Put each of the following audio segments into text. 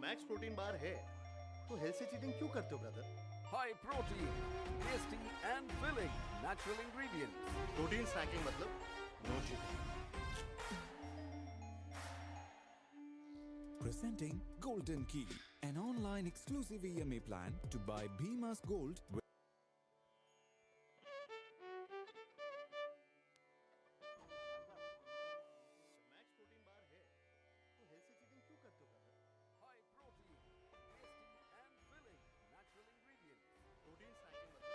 Max protein bar है तो health से चीटिंग क्यों करते हो brother? High protein, tasty and filling, natural ingredients. Protein snacking मतलब no cheating. Presenting Golden Key, an online exclusive EMA plan to buy Bhima's Gold. Max protein bar है तो health से चीटिंग क्यों करते हो brother? High protein, tasty and filling, natural ingredients. Protein snacking मतलब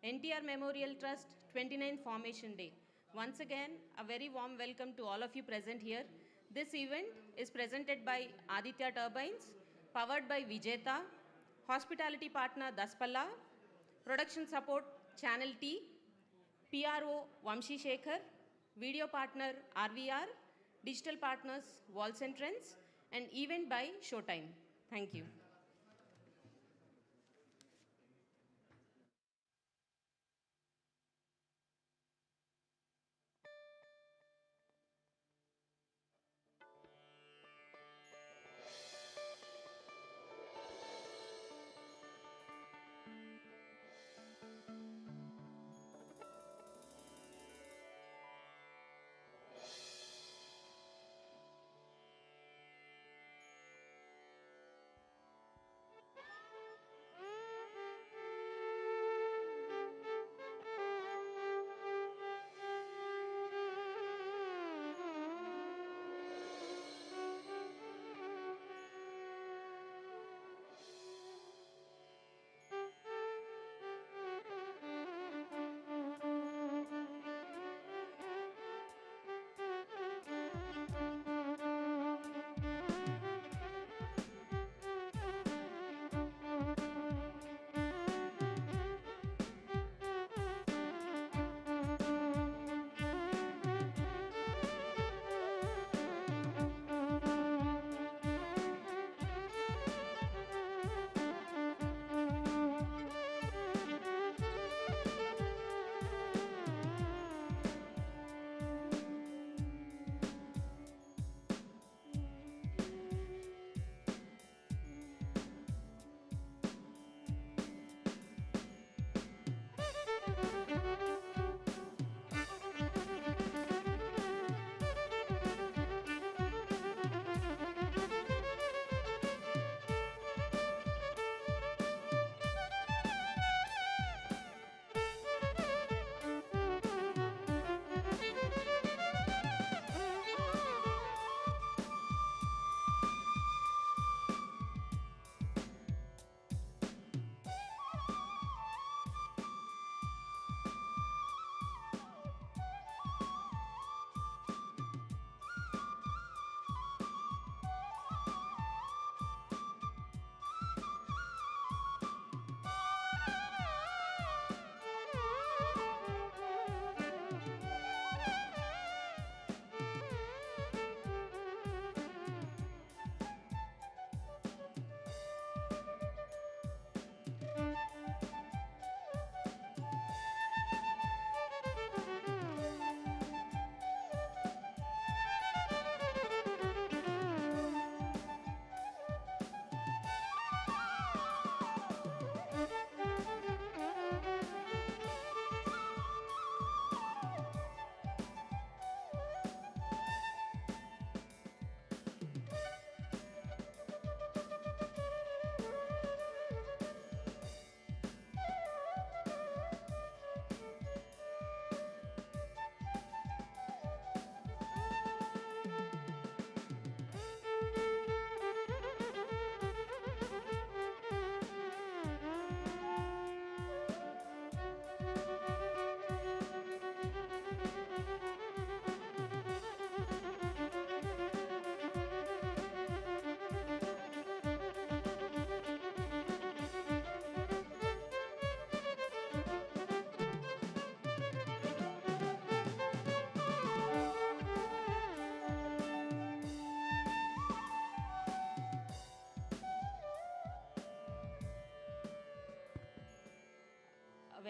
NTR Memorial Trust 29th Formation Day. Once again, a very warm welcome to all of you present here. This event is presented by Aditya Turbines, powered by Vijeta, hospitality partner Daspalla, production support Channel T, PRO Vamshi Shekhar, video partner RVR, digital partners Wall Trends, and event by Showtime. Thank you.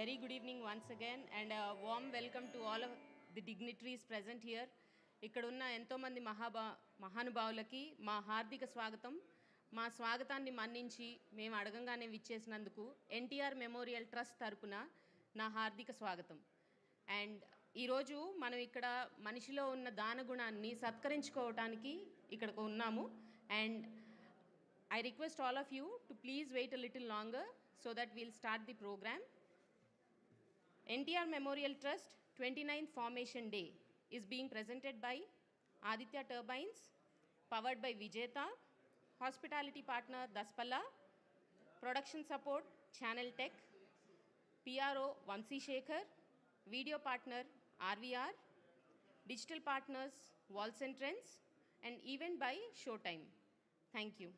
very good evening once again and a warm welcome to all of the dignitaries present here. ఇక్కడ ఉన్న ఎంతోమంది మహానుభావులకి మా హార్దిక స్వాగతం. మా స్వాగతాన్ని మన్నించి మేము అడగంగానే విచ్చేసినందుకు NTR memorial trust తరపున నా హార్దిక స్వాగతం. అండ్ ఈరోజు మనం ఇక్కడ మనిషిలో ఉన్న దానగుణాన్ని సత్కరించుకోవటానికి ఇక్కడికి ఉన్నాము. And I request all of you to please wait a little longer so that we'll start the program. NTR Memorial Trust 29th Formation Day is being presented by Aditya Turbines, powered by Vijeta, hospitality partner Daspalla, production support Channel Tech, PRO Vansi Shekhar, video partner RVR, digital partners Walls and Trends, and event by Showtime. Thank you.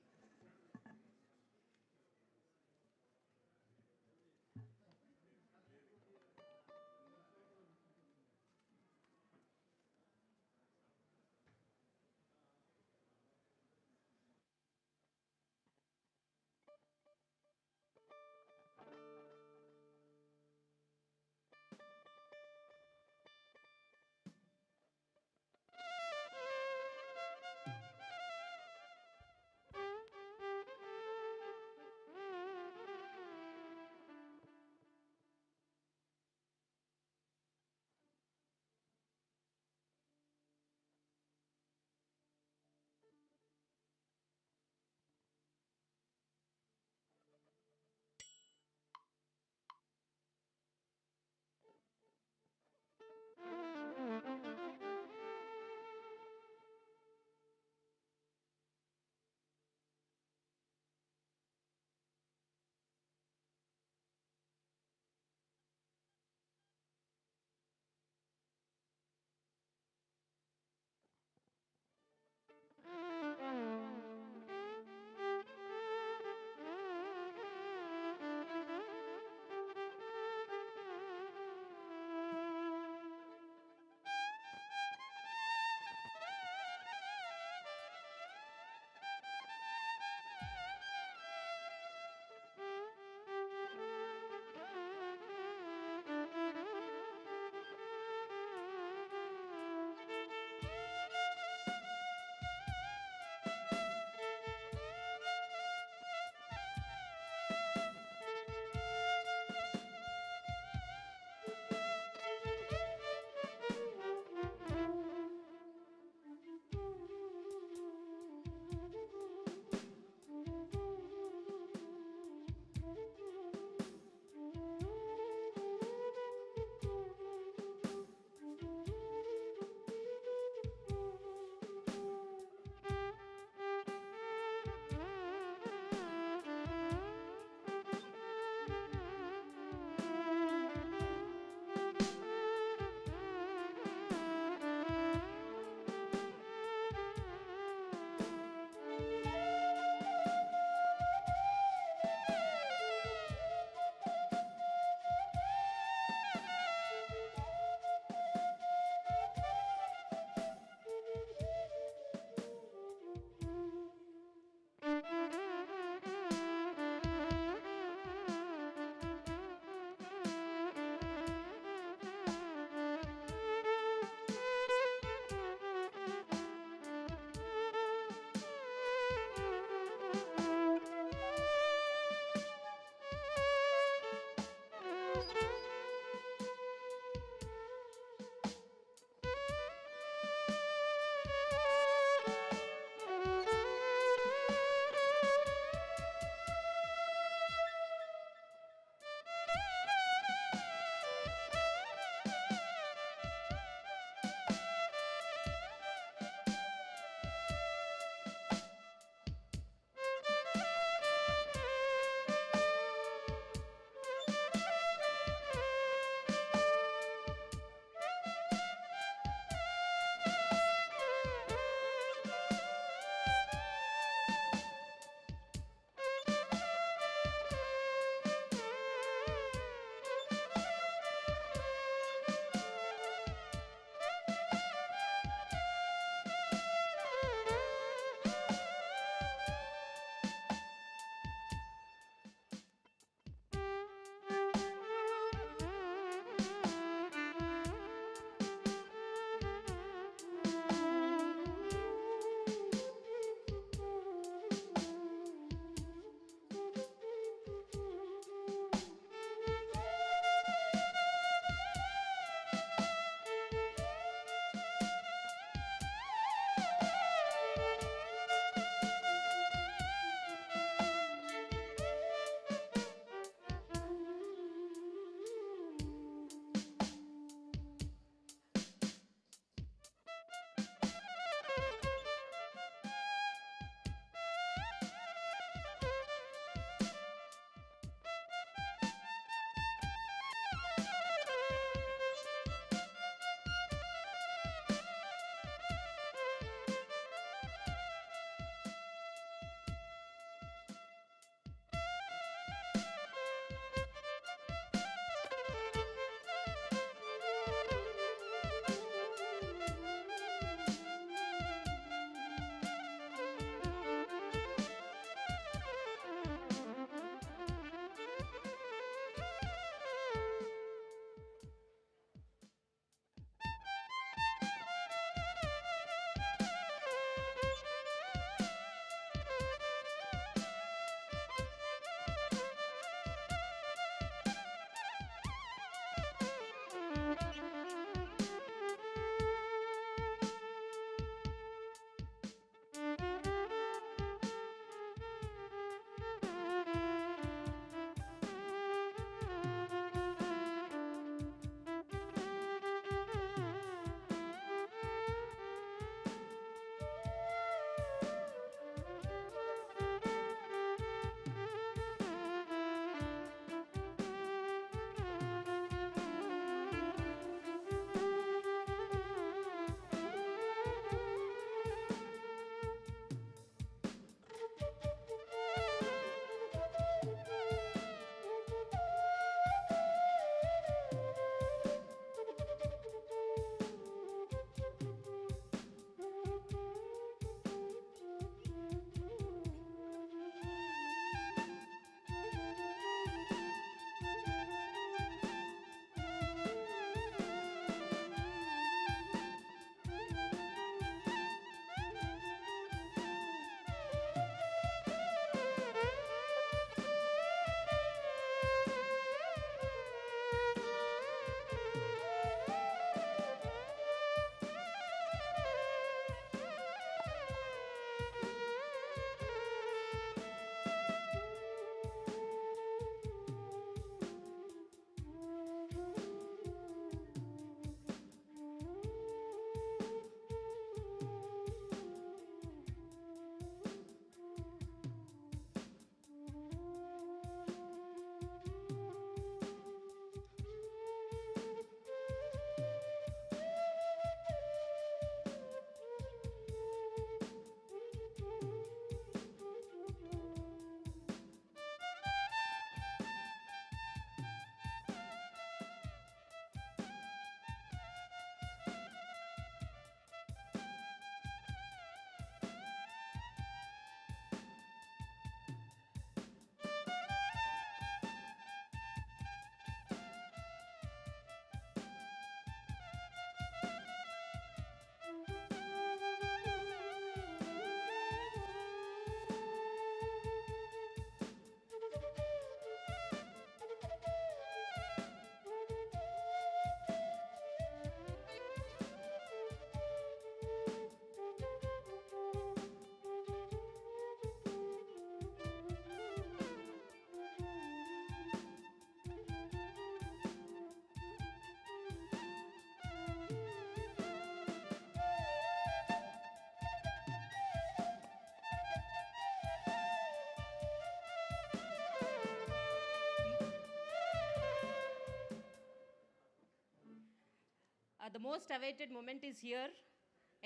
The most awaited moment is here.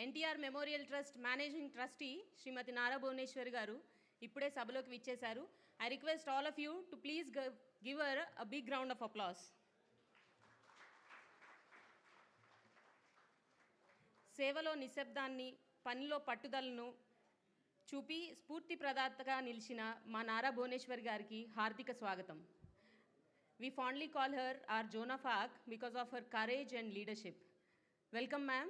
NTR Memorial Trust Managing Trustee, Srimati Nara Bhuvaneshwari garu, ippude sabaloki vichesaru. I request all of you to please give her a big round of applause. సేవలో నిశ్శబ్దాన్ని, పనిలో పట్టుదలను చూపి స్ఫూర్తి ప్రదాతగా నిలిచిన మా నారా భువనేశ్వరి గారికి హార్దిక స్వాగతం. We fondly call her our Joan of Arc because of her courage and leadership. Welcome, ma'am.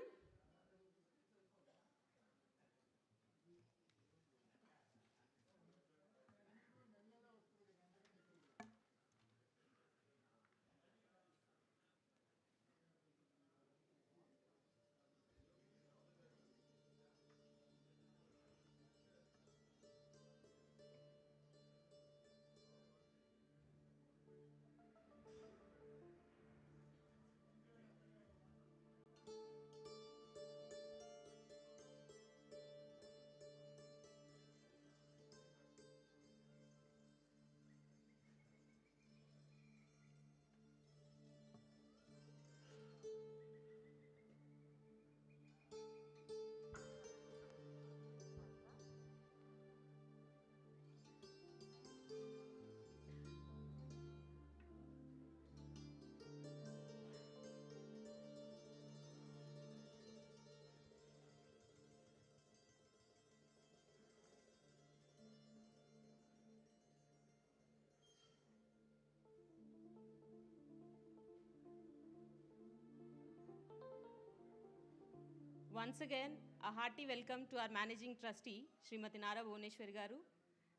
Once again, a hearty welcome to our Managing Trustee, Srimati Nara Bhuvaneshwari garu,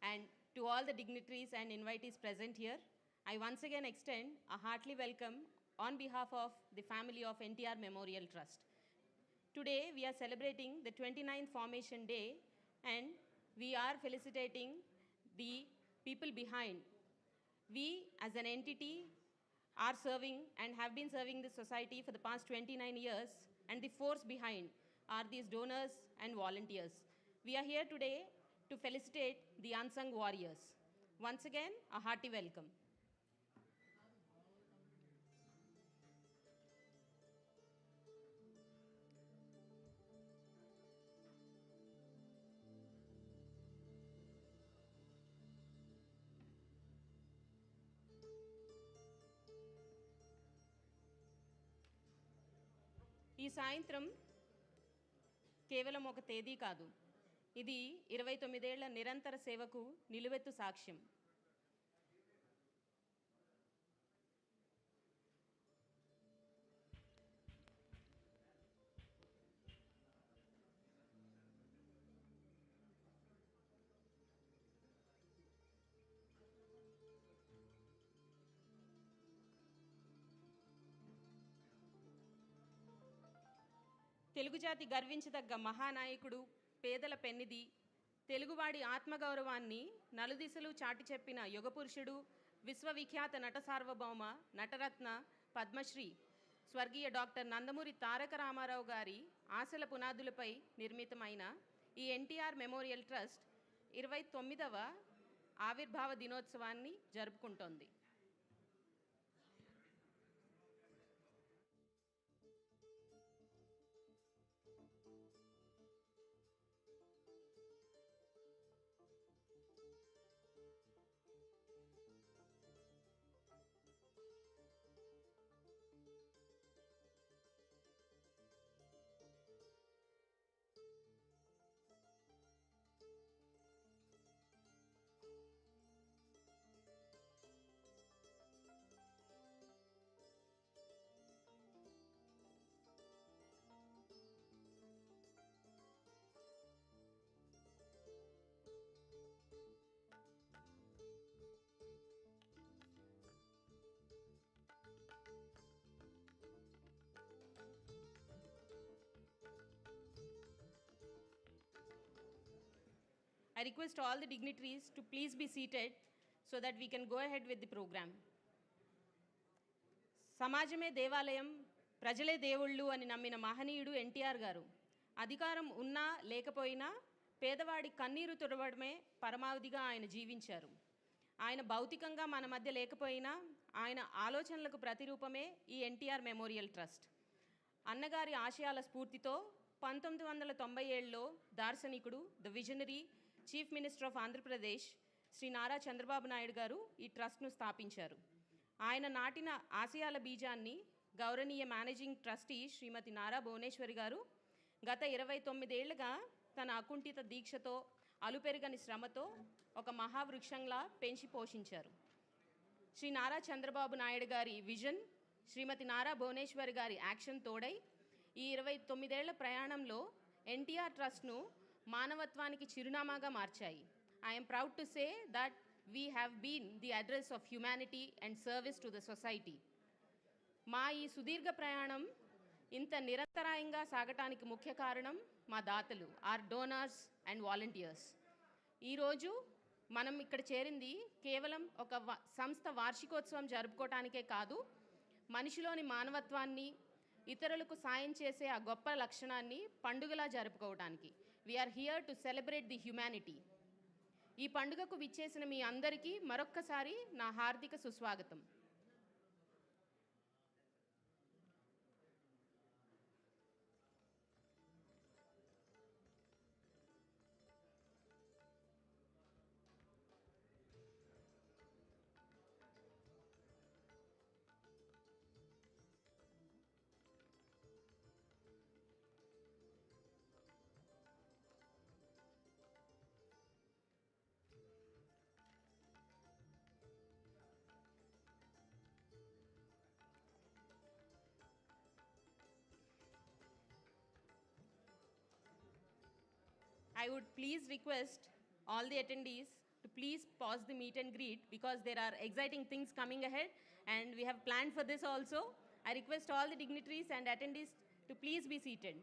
and to all the dignitaries and invitees present here. I once again extend a hearty welcome on behalf of the family of NTR Memorial Trust. Today, we are celebrating the 29th Formation Day, and we are felicitating the people behind. We, as an entity, are serving and have been serving the society for the past 29 years, and the force behind are these donors and volunteers. We are here today to felicitate the unsung warriors. Once again, a hearty welcome. ఈ సాయంత్రం కేవలం ఒక తేదీ కాదు, ఇది 29 ఏళ్ల నిరంతర సేవకు నిలువెత్తు సాక్ష్యం. తెలుగు జాతి గర్వించదగ్గ మహానాయకుడు, పేదల పెన్నిది, తెలుగువాడి ఆత్మగౌరవాన్ని నలుదిశలు చాటి చెప్పిన యుగపురుషుడు, విశ్వవిఖ్యాత నట సార్వభౌమ, నటరత్న, పద్మశ్రీ స్వర్గీయ డాక్టర్ నందమూరి తారక రామారావు గారి ఆశల పునాదులపై నిర్మితమైన ఈ ఎన్టీఆర్ మెమోరియల్ ట్రస్ట్ 29వ ఆవిర్భావ దినోత్సవాన్ని జరుపుకుంటోంది. I request all the dignitaries to please be seated so that we can go ahead with the program. సమాజమే దేవాలయం, ప్రజలే దేవుళ్ళు అని నమ్మిన మహనీయుడు ఎన్టీఆర్ గారు. అధికారం ఉన్నా లేకపోయినా పేదవాడి కన్నీరు తుడవడమే పరమావధిగా ఆయన జీవించారు. ఆయన భౌతికంగా మన మధ్య లేకపోయినా ఆయన ఆలోచనలకు ప్రతిరూపమే ఈ ఎన్టీఆర్ మెమోరియల్ ట్రస్ట్. అన్నగారి ఆశయాల స్ఫూర్తితో 1997లో దార్శనికుడు, the visionary chief minister of Andhra Pradesh Shri Nara Chandrababu Naidu garu ఈ ట్రస్ట్ను స్థాపించారు. ఆయన నాటిన ఆశయాల బీజాన్ని గౌరవనీయ మేనేజింగ్ ట్రస్టీ శ్రీమతి నారా భువనేశ్వరి గారు గత 29 ఏళ్లుగా తన అకుంఠిత దీక్షతో, అలుపెరుగని శ్రమతో ఒక మహావృక్షంలా పెంచి పోషించారు. శ్రీ నారా చంద్రబాబు నాయుడు గారి విజన్, శ్రీమతి నారా భువనేశ్వరి గారి యాక్షన్ తోడై ఈ 29 ఏళ్ల ప్రయాణంలో ఎన్టీఆర్ ట్రస్ట్ను మానవత్వానికి చిరునామాగా మార్చాయి. I am proud to say that we have been the address of humanity and service to the society. మా ఈ సుదీర్ఘ ప్రయాణం ఇంత నిరంతరాయంగా సాగటానికి ముఖ్య కారణం మా దాతలు, ఆర్ డోనర్స్ అండ్ వాలంటీర్స్. ఈరోజు మనం ఇక్కడ చేరింది కేవలం ఒక సంస్థ వార్షికోత్సవం జరుపుకోవటానికే కాదు, మనిషిలోని మానవత్వాన్ని, ఇతరులకు సాయం చేసే ఆ గొప్ప లక్షణాన్ని పండుగలా జరుపుకోవటానికి. We are here to celebrate the humanity. ఈ పండుగకు విచ్చేసిన మీ అందరికీ మరొక్కసారి నా హార్దిక సుస్వాగతం. I would please request all the attendees to please pause the meet and greet because there are exciting things coming ahead and we have planned for this also. I request all the dignitaries and attendees to please be seated.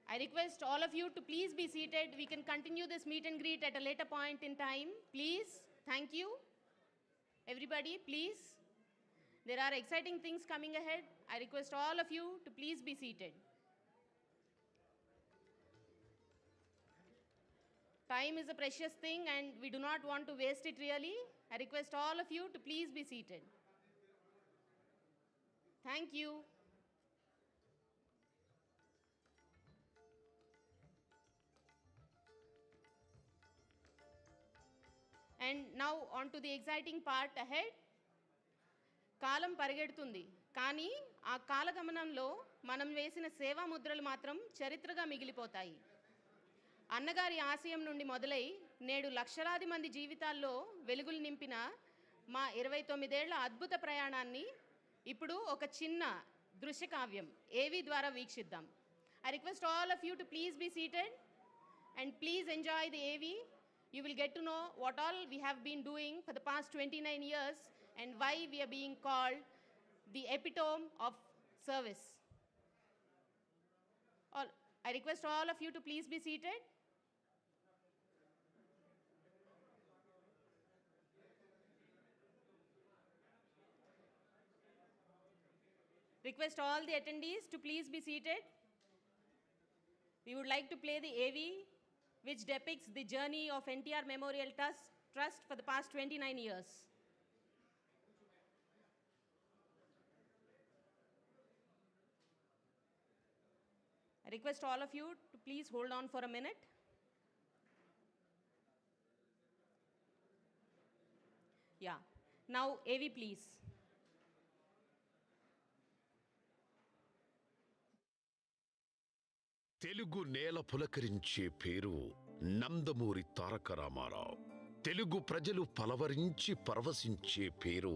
I request all of you to please be seated. We can continue this meet and greet at a later point in time. Please. Thank you. Everybody, please. There are exciting things coming ahead. I request all of you to please be seated. Time is a precious thing and we do not want to waste it really. I request all of you to please be seated. Thank you. And now on to the exciting part ahead. కాలం పరిగెడుతుంది కానీ ఆ కాలగమనంలో మనం వేసిన సేవా ముద్రలు మాత్రం చరిత్రగా మిగిలిపోతాయి. అన్నగారి ఆశయం నుండి మొదలై నేడు లక్షలాది మంది జీవితాల్లో వెలుగులు నింపిన మా 29 ఏళ్ల అద్భుత ప్రయాణాన్ని ఇప్పుడు ఒక చిన్న దృశ్యకావ్యం ఏవి ద్వారా వీక్షిద్దాం. I request all of you to please be seated and please enjoy the AV. You will get to know what all we have been doing for the past 29 years and why we are being called the epitome of service. I request all of you to please be seated. Request all the attendees to please be seated. We would like to play the AV which depicts the journey of NTR Memorial Trust for the past 29 years. I request all of you to please hold on for a minute. Yeah. Now, AV please. Telugu నేల పులకరించే పేరు నందమూరి తారక రామారావు. తెలుగు ప్రజలు పలవరించి పరవశించే పేరు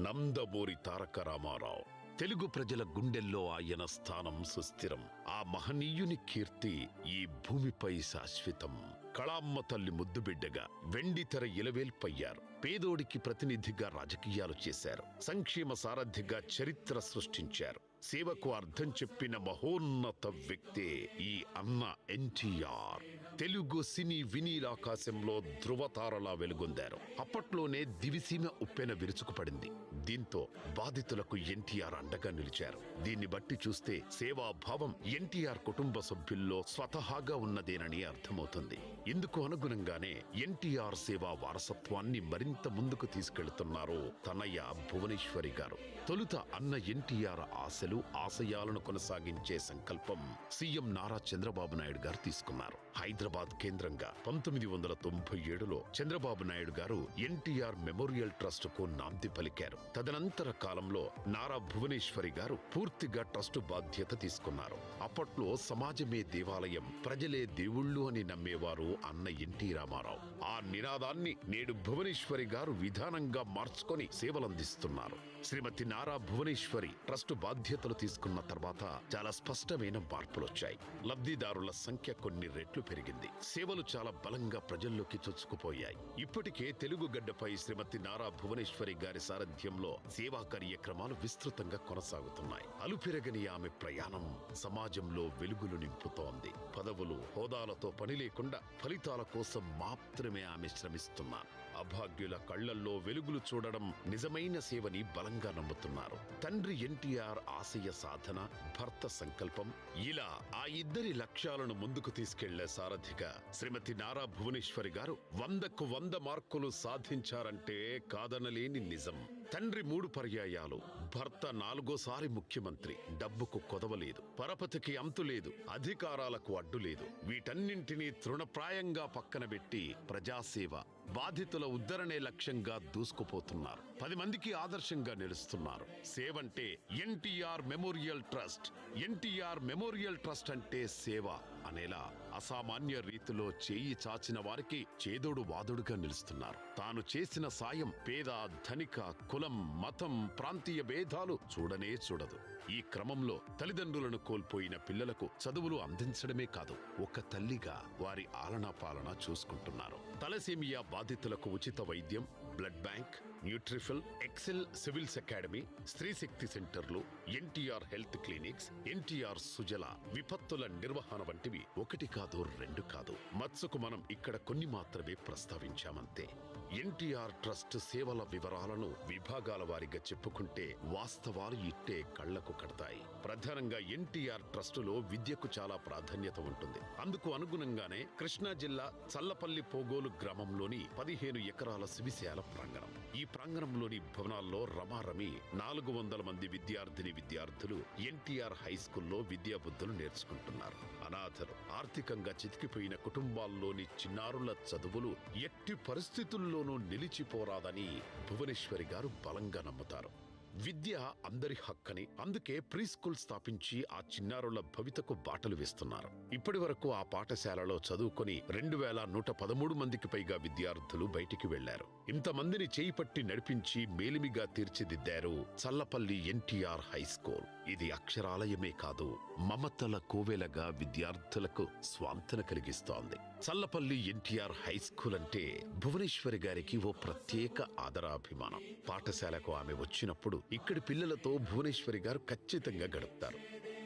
నందమూరి తారక రామారావు. తెలుగు ప్రజల గుండెల్లో ఆయన స్థానం సుస్థిరం. ఆ మహనీయుని కీర్తి ఈ భూమిపై శాశ్వతం. కళామ్మ తల్లి ముద్దుబిడ్డగా వెండితెర ఇలవేల్పయ్యారు. పేదోడికి ప్రతినిధిగా రాజకీయాలు చేశారు. సంక్షేమ సారథిగా చరిత్ర సృష్టించారు. సేవకు అర్థం చెప్పిన మహోన్నత వ్యక్తే ఈ అన్న ఎన్టీఆర్. తెలుగు సినీ వినీలాకాశంలో ధృవతారలా వెలుగొందారు. అప్పట్లోనే దివిసీమ ఉప్పెన విరుచుకుపడింది. దీంతో బాధితులకు ఎన్టీఆర్ అండగా నిలిచారు. దీన్ని బట్టి చూస్తే సేవాభావం ఎన్టీఆర్ కుటుంబ సభ్యుల్లో స్వతహాగా ఉన్నదేనని అర్థమవుతుంది. ఇందుకు అనుగుణంగానే ఎన్టీఆర్ సేవా వారసత్వాన్ని మరింత ముందుకు తీసుకెళ్తున్నారు తనయ్య భువనేశ్వరి గారు. తొలుత అన్న ఎన్టీఆర్ ఆశలు ఆశయాలను కొనసాగించే సంకల్పం సీఎం నారా చంద్రబాబు నాయుడు గారు తీసుకున్నారు. హైదరాబాద్ కేంద్రంగా 1997లో చంద్రబాబు నాయుడు గారు ఎన్టీఆర్ మెమోరియల్ ట్రస్ట్ కు నాంది పలికారు. తదనంతర కాలంలో నారా భువనేశ్వరి గారు పూర్తిగా ట్రస్టు బాధ్యత తీసుకున్నారు. అప్పట్లో సమాజమే దేవాలయం, ప్రజలే దేవుళ్ళు అని నమ్మేవారు అన్న ఎన్టీ రామారావు. ఆ నినాదాన్ని నేడు భువనేశ్వరి గారు విధానంగా మార్చుకొని సేవలందిస్తున్నారు. శ్రీమతి నారా భువనేశ్వరి ట్రస్టు బాధ్యతలు తీసుకున్న తర్వాత చాలా స్పష్టమైన మార్పులొచ్చాయి. లబ్ధిదారుల సంఖ్య కొన్ని రెట్లు పెరిగింది. సేవలు చాలా బలంగా ప్రజల్లోకి చొచ్చుకుపోయాయి. ఇప్పటికే తెలుగు గడ్డపై శ్రీమతి నారా భువనేశ్వరి గారి సారథ్యంలో సేవా కార్యక్రమాలు విస్తృతంగా కొనసాగుతున్నాయి. అలుపెరగని ఆమె ప్రయాణం సమాజంలో వెలుగులు నింపుతోంది. పదవులు, హోదాలతో పని లేకుండా ఫలితాల కోసం మాత్రమే ఆమె శ్రమిస్తున్నారు. అభాగ్యుల కళ్లల్లో వెలుగులు చూడడం నిజమైన సేవని బలంగా నమ్ముతున్నారు. తండ్రి ఎన్టీఆర్ ఆశయ సాధన, భర్త సంకల్పం, ఇలా ఆ ఇద్దరి లక్ష్యాలను ముందుకు తీసుకెళ్లే సారథిగా శ్రీమతి నారా భువనేశ్వరి గారు 100కు 100 మార్కులు సాధించారంటే కాదనలేని నిజం. తండ్రి 3 పర్యాయాలు, భర్త 4వ ముఖ్యమంత్రి. డబ్బుకు కొదవలేదు, పరపతికి అంతులేదు, అధికారాలకు అడ్డులేదు. వీటన్నింటినీ తృణప్రాయంగా పక్కన పెట్టి ప్రజాసేవ, బాధితుల ఉద్ధరణే లక్ష్యంగా దూసుకుపోతున్నారు. 10 మందికి ఆదర్శంగా నిలుస్తున్నారు. సేవంటే NTR memorial trust, NTR memorial trust అంటే సేవ అనేలా అసామాన్య రీతిలో చేయి చాచిన వారికి చేదోడు వాదుడుగా నిలుస్తున్నారు. తాను చేసిన సాయం పేద, ధనిక, కులం, మతం, ప్రాంతీయ భేదాలు చూడనే చూడదు. ఈ క్రమంలో తల్లిదండ్రులను కోల్పోయిన పిల్లలకు చదువులు అందించడమే కాదు, ఒక తల్లిగా వారి ఆలనా పాలన చూసుకుంటున్నారు. తలసేమియా బాధితులకు ఉచిత వైద్యం, blood bank, Nutrifil, Excel civils academy, Stree Shakti సెంటర్లు, ఎన్టీఆర్ హెల్త్ క్లినిక్స్, ఎన్టీఆర్ సుజల, విపత్తుల నిర్వహణ వంటివి 1 కాదు 2 కాదు. మత్సుకు మనం ఇక్కడ కొన్ని మాత్రమే ప్రస్తావించామంతే. ఎన్టీఆర్ ట్రస్ట్ సేవల వివరాలను విభాగాల వారీగా చెప్పుకుంటే వాస్తవాలు ఇట్టే కళ్లకు కడతాయి. ప్రధానంగా ఎన్టీఆర్ ట్రస్టులో విద్యకు చాలా ప్రాధాన్యత ఉంటుంది. అందుకు అనుగుణంగానే కృష్ణా జిల్లా చల్లపల్లి పోగోలు గ్రామంలోని 15 ఎకరాల శివిశాల ప్రాంగణం. ఈ ప్రాంగణంలోని భవనాల్లో రమారమి 400 మంది విద్యార్థులు ఎన్టీఆర్ హై స్కూల్లో విద్యాబుద్ధులు నేర్చుకుంటున్నారు. అనాథలు, ఆర్థికంగా చితికిపోయిన కుటుంబాల్లోని చిన్నారుల చదువులు ఎట్టి పరిస్థితుల్లోనూ నిలిచిపోరాదని భువనేశ్వరి గారు బలంగా నమ్ముతారు. విద్య అందరి హక్కని, అందుకే ప్రీ స్కూల్ స్థాపించి ఆ చిన్నారుల భవితకు బాటలు వేస్తున్నారు. ఇప్పటి వరకు ఆ పాఠశాలలో చదువుకొని 2113 మందికి పైగా విద్యార్థులు బయటికి వెళ్లారు. ఇంతమందిని చేయి పట్టి నడిపించి మేలిమిగా తీర్చిదిద్దారు చల్లపల్లి ఎన్టీఆర్ హై స్కూల్. ఇది అక్షరాలయమే కాదు, మమతల కోవెలగా విద్యార్థులకు స్వాంతన కలిగిస్తోంది. చల్లపల్లి ఎన్టీఆర్ హై స్కూల్ అంటే భువనేశ్వరి గారికి ఓ ప్రత్యేక ఆదరాభిమానం. పాఠశాలకు ఆమె వచ్చినప్పుడు ఇక్కడి పిల్లలతో భువనేశ్వరి గారు ఖచ్చితంగా గడుపుతారు.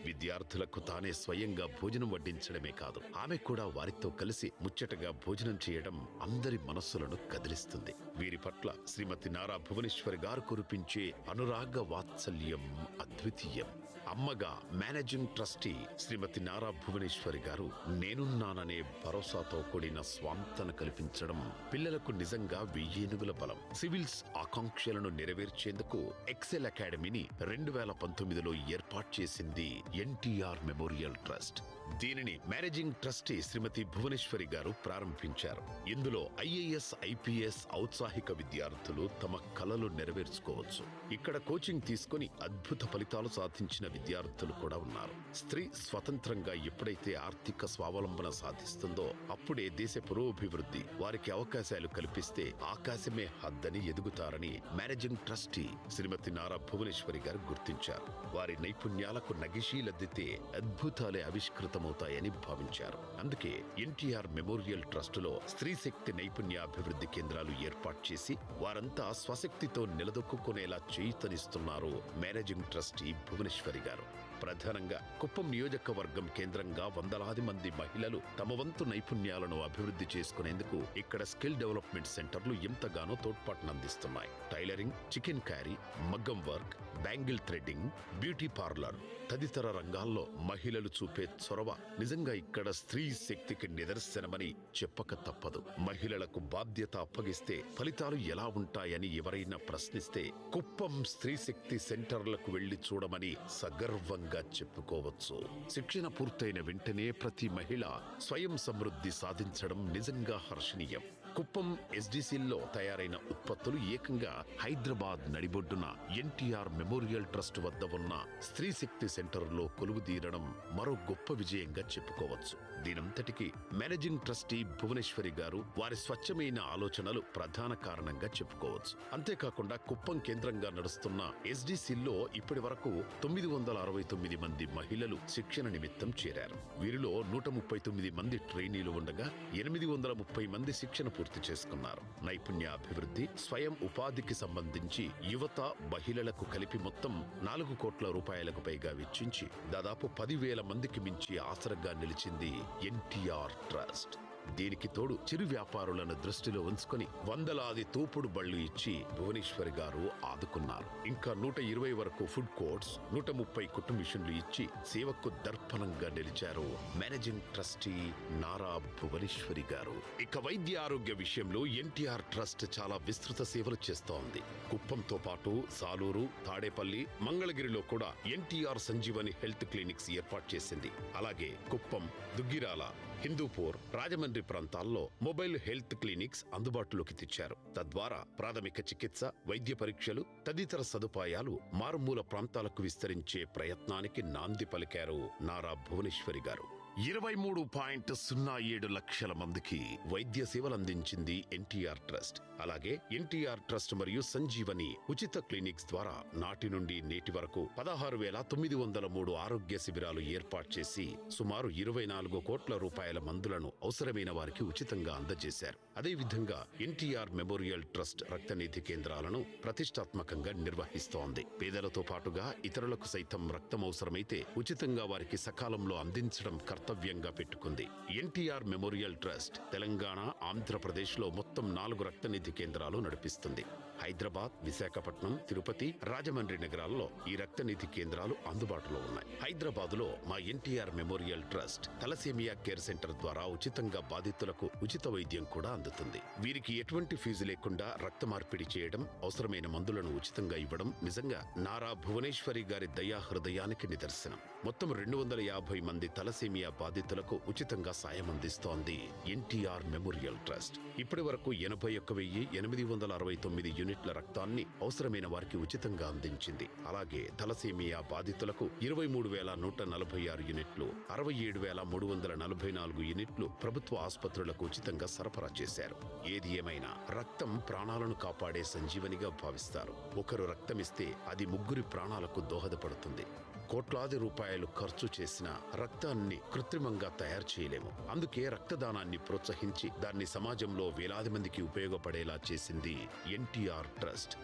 విద్యార్థులకు తానే స్వయంగా భోజనం వడ్డించడమే కాదు, ఆమె కూడా వారితో కలిసి ముచ్చటగా భోజనం చేయడం అందరి మనస్సులను కదిలిస్తుంది. వీరి పట్ల శ్రీమతి నారా భువనేశ్వరి గారు కురిపించే అనురాగ వాత్సల్యం అద్వితీయం. అమ్మగా మేనేజింగ్ ట్రస్టీ శ్రీమతి నారా భువనేశ్వరి గారు నేనున్నాననే భరోసాతో కూడిన స్వాంతన కల్పించడం పిల్లలకు నిజంగా వెయ్యేనుగుల బలం. సివిల్స్ ఆకాంక్షలను నెరవేర్చేందుకు ఎక్సెల్ అకాడమీని 2019లో ఏర్పాటు చేసింది ఎన్టీఆర్ మెమోరియల్ ట్రస్ట్. దీనిని మేనేజింగ్ ట్రస్టీ శ్రీమతి భువనేశ్వరి గారు ప్రారంభించారు. ఇందులో ఐఏఎస్, ఐపీఎస్ ఔత్సాహిక విద్యార్థులు తమ కలలు నెరవేర్చుకోవచ్చు. ఇక్కడ కోచింగ్ తీసుకుని అద్భుత ఫలితాలు సాధించిన విద్యార్థులు కూడా ఉన్నారు. స్త్రీ స్వతంత్రంగా ఎప్పుడైతే ఆర్థిక స్వావలంబన సాధిస్తుందో అప్పుడే దేశ పురోభివృద్ధి. వారికి అవకాశాలు కల్పిస్తే ఆకాశమే హద్దని ఎదుగుతారని మేనేజింగ్ ట్రస్టీ శ్రీమతి నారా భువనేశ్వరి గారు గుర్తించారు. వారి నైపుణ్యాలకు నగిశీలద్దితే అద్భుతాలే ఆవిష్కృతమవుతాయని భావించారు. అందుకే ఎన్టీఆర్ మెమోరియల్ ట్రస్టులో స్త్రీ శక్తి నైపుణ్యాభివృద్ధి కేంద్రాలు ఏర్పాటు చేసి వారంతా స్వశక్తితో నిలదొక్కునేలా చేయూతనిస్తున్నారు మేనేజింగ్ ట్రస్టీ భువనేశ్వరి గారు. ప్రధానంగా కుప్పం నియోజకవర్గం కేంద్రంగా వందలాది మంది మహిళలు తమ వంతు నైపుణ్యాలను అభివృద్ధి చేసుకునేందుకు ఇక్కడ స్కిల్ డెవలప్మెంట్ సెంటర్లు ఎంతగానో తోడ్పాటునందిస్తున్నాయి. టైలరింగ్, చికెన్ క్యారీ, మగ్గం work, bangle threading, beauty parlour తదితర రంగాల్లో మహిళలు చూపే చొరవ నిజంగా ఇక్కడ స్త్రీ శక్తికి నిదర్శనమని చెప్పక తప్పదు. మహిళలకు బాధ్యత అప్పగిస్తే ఫలితాలు ఎలా ఉంటాయని ఎవరైనా ప్రశ్నిస్తే కుప్పం స్త్రీ శక్తి సెంటర్లకు వెళ్లి చూడమని సగర్వంగా చెప్పుకోవచ్చు. శిక్షణ పూర్తయిన వెంటనే ప్రతి మహిళ స్వయం సమృద్ధి సాధించడం నిజంగా హర్షణీయం. కుప్పం ఎస్డిసిల్లో తయారైన ఉత్పత్తులు ఏకంగా హైదరాబాద్ నడిబొడ్డున ఎన్టీఆర్ మెమోరియల్ ట్రస్ట్ వద్ద ఉన్న స్త్రీ శక్తి సెంటర్లో కొలువుదీరడం మరో గొప్ప విజయంగా చెప్పుకోవచ్చు. దీనంతటికీ మేనేజింగ్ ట్రస్టీ భువనేశ్వరి గారు వారి స్వచ్ఛమైన ఆలోచనలు ప్రధాన కారణంగా చెప్పుకోవచ్చు. అంతేకాకుండా కుప్పం కేంద్రంగా నడుస్తున్న ఎస్డిసిల్లో ఇప్పటి వరకు 969 మంది మహిళలు శిక్షణ నిమిత్తం చేరారు. వీరిలో 139 మంది ట్రైనీలు ఉండగా 830 మంది శిక్షణ పూర్తి చేసుకున్నారు. నైపుణ్యాభివృద్ధి, స్వయం ఉపాధికి సంబంధించి యువత, మహిళలకు కలిపి మొత్తం 4 కోట్ల రూపాయలకు పైగా వెచ్చించి దాదాపు 10,000 మందికి మించి ఆసరగా నిలిచింది ఎన్టీఆర్ ట్రస్ట్. దీనికి తోడు చిరు వ్యాపారులను దృష్టిలో ఉంచుకొని వందలాది తోపుడు బళ్లు ఇచ్చి భువనేశ్వరి గారు ఆదుకున్నారు. ఇంకా 120 వరకు ఫుడ్ కోర్ట్స్, 130 కుట్టు మిషన్లు ఇచ్చి సేవకు దర్పణంగా నిలిచారు మేనేజింగ్ ట్రస్టీ నారా భువనేశ్వరి గారు. ఇక వైద్య ఆరోగ్య విషయంలో ఎన్టీఆర్ ట్రస్ట్ చాలా విస్తృత సేవలు చేస్తోంది. కుప్పంతో పాటు సాలూరు, తాడేపల్లి, మంగళగిరిలో కూడా ఎన్టీఆర్ సంజీవని హెల్త్ క్లినిక్స్ ఏర్పాటు చేసింది. అలాగే కుప్పం, దుగ్గిరాల, హిందూపూర్, రాజమండ్రి ప్రాంతాల్లో మొబైల్ హెల్త్ క్లినిక్స్ అందుబాటులోకి తెచ్చారు. తద్వారా ప్రాథమిక చికిత్స, వైద్య పరీక్షలు తదితర సదుపాయాలు మారుమూల ప్రాంతాలకు విస్తరించే ప్రయత్నానికి నాంది పలికారు నారా భువనేశ్వరి గారు. 23.07 లక్షల మందికి వైద్య సేవలు అందించింది ఎన్టీఆర్ ట్రస్ట్. అలాగే ఎన్టీఆర్ ట్రస్ట్ మరియు సంజీవని ఉచిత క్లినిక్స్ ద్వారా నాటి నుండి నేటి వరకు 16,903 ఆరోగ్య శిబిరాలు ఏర్పాటు చేసి సుమారు 24 కోట్ల రూపాయల మందులను అవసరమైన వారికి ఉచితంగా అందజేశారు. అదేవిధంగా ఎన్టీఆర్ మెమోరియల్ ట్రస్ట్ రక్తనిధి కేంద్రాలను ప్రతిష్టాత్మకంగా నిర్వహిస్తోంది. పేదలతో పాటుగా ఇతరులకు సైతం రక్తం అవసరమైతే ఉచితంగా వారికి సకాలంలో అందించడం కర్తవ్యంగా పెట్టుకుంది. ఎన్టీఆర్ మెమోరియల్ ట్రస్ట్ తెలంగాణ, ఆంధ్రప్రదేశ్ లో మొత్తం 4 రక్తనిధి కేంద్రాలు నడిపిస్తుంది. హైదరాబాద్, విశాఖపట్నం, తిరుపతి, రాజమండ్రి నగరాల్లో ఈ రక్తనిధి కేంద్రాలు అందుబాటులో ఉన్నాయి. హైదరాబాద్ లో మా NTR memorial trust thalassemia care centre ద్వారా ఉచితంగా బాధితులకు ఉచిత వైద్యం కూడా అందుతుంది. వీరికి ఎటువంటి ఫీజు లేకుండా రక్త మార్పిడి చేయడం, అవసరమైన మందులను ఉచితంగా ఇవ్వడం నిజంగా నారా భువనేశ్వరి గారి దయా హృదయానికి నిదర్శనం. మొత్తం 250 మంది తలసేమియా బాధితులకు ఉచితంగా సాయం అందిస్తోంది ఎన్టీఆర్ మెమోరియల్ ట్రస్ట్. ఇప్పటి వరకు 81,869 యూనిట్ల రక్తాన్ని అవసరమైన వారికి ఉచితంగా అందించింది. అలాగే తలసేమియా బాధితులకు 23,146 యూనిట్లు, 67,344 యూనిట్లు ప్రభుత్వ ఆసుపత్రులకు ఉచితంగా సరఫరా చేశారు. ఏది ఏమైనా రక్తం ప్రాణాలను కాపాడే సంజీవనిగా భావిస్తారు. ఒకరు రక్తమిస్తే అది 3 ప్రాణాలకు దోహదపడుతుంది. కోట్లాది రూపాయలు ఖర్చు చేసిన రక్తాన్ని కృత్రిమంగా తయారు చేయలేము. అందుకే రక్తదానాన్ని ప్రోత్సహించి దాన్ని సమాజంలో వేలాది మందికి ఉపయోగపడేలా చేసింది ఎన్టీఆర్ ట్రస్ట్.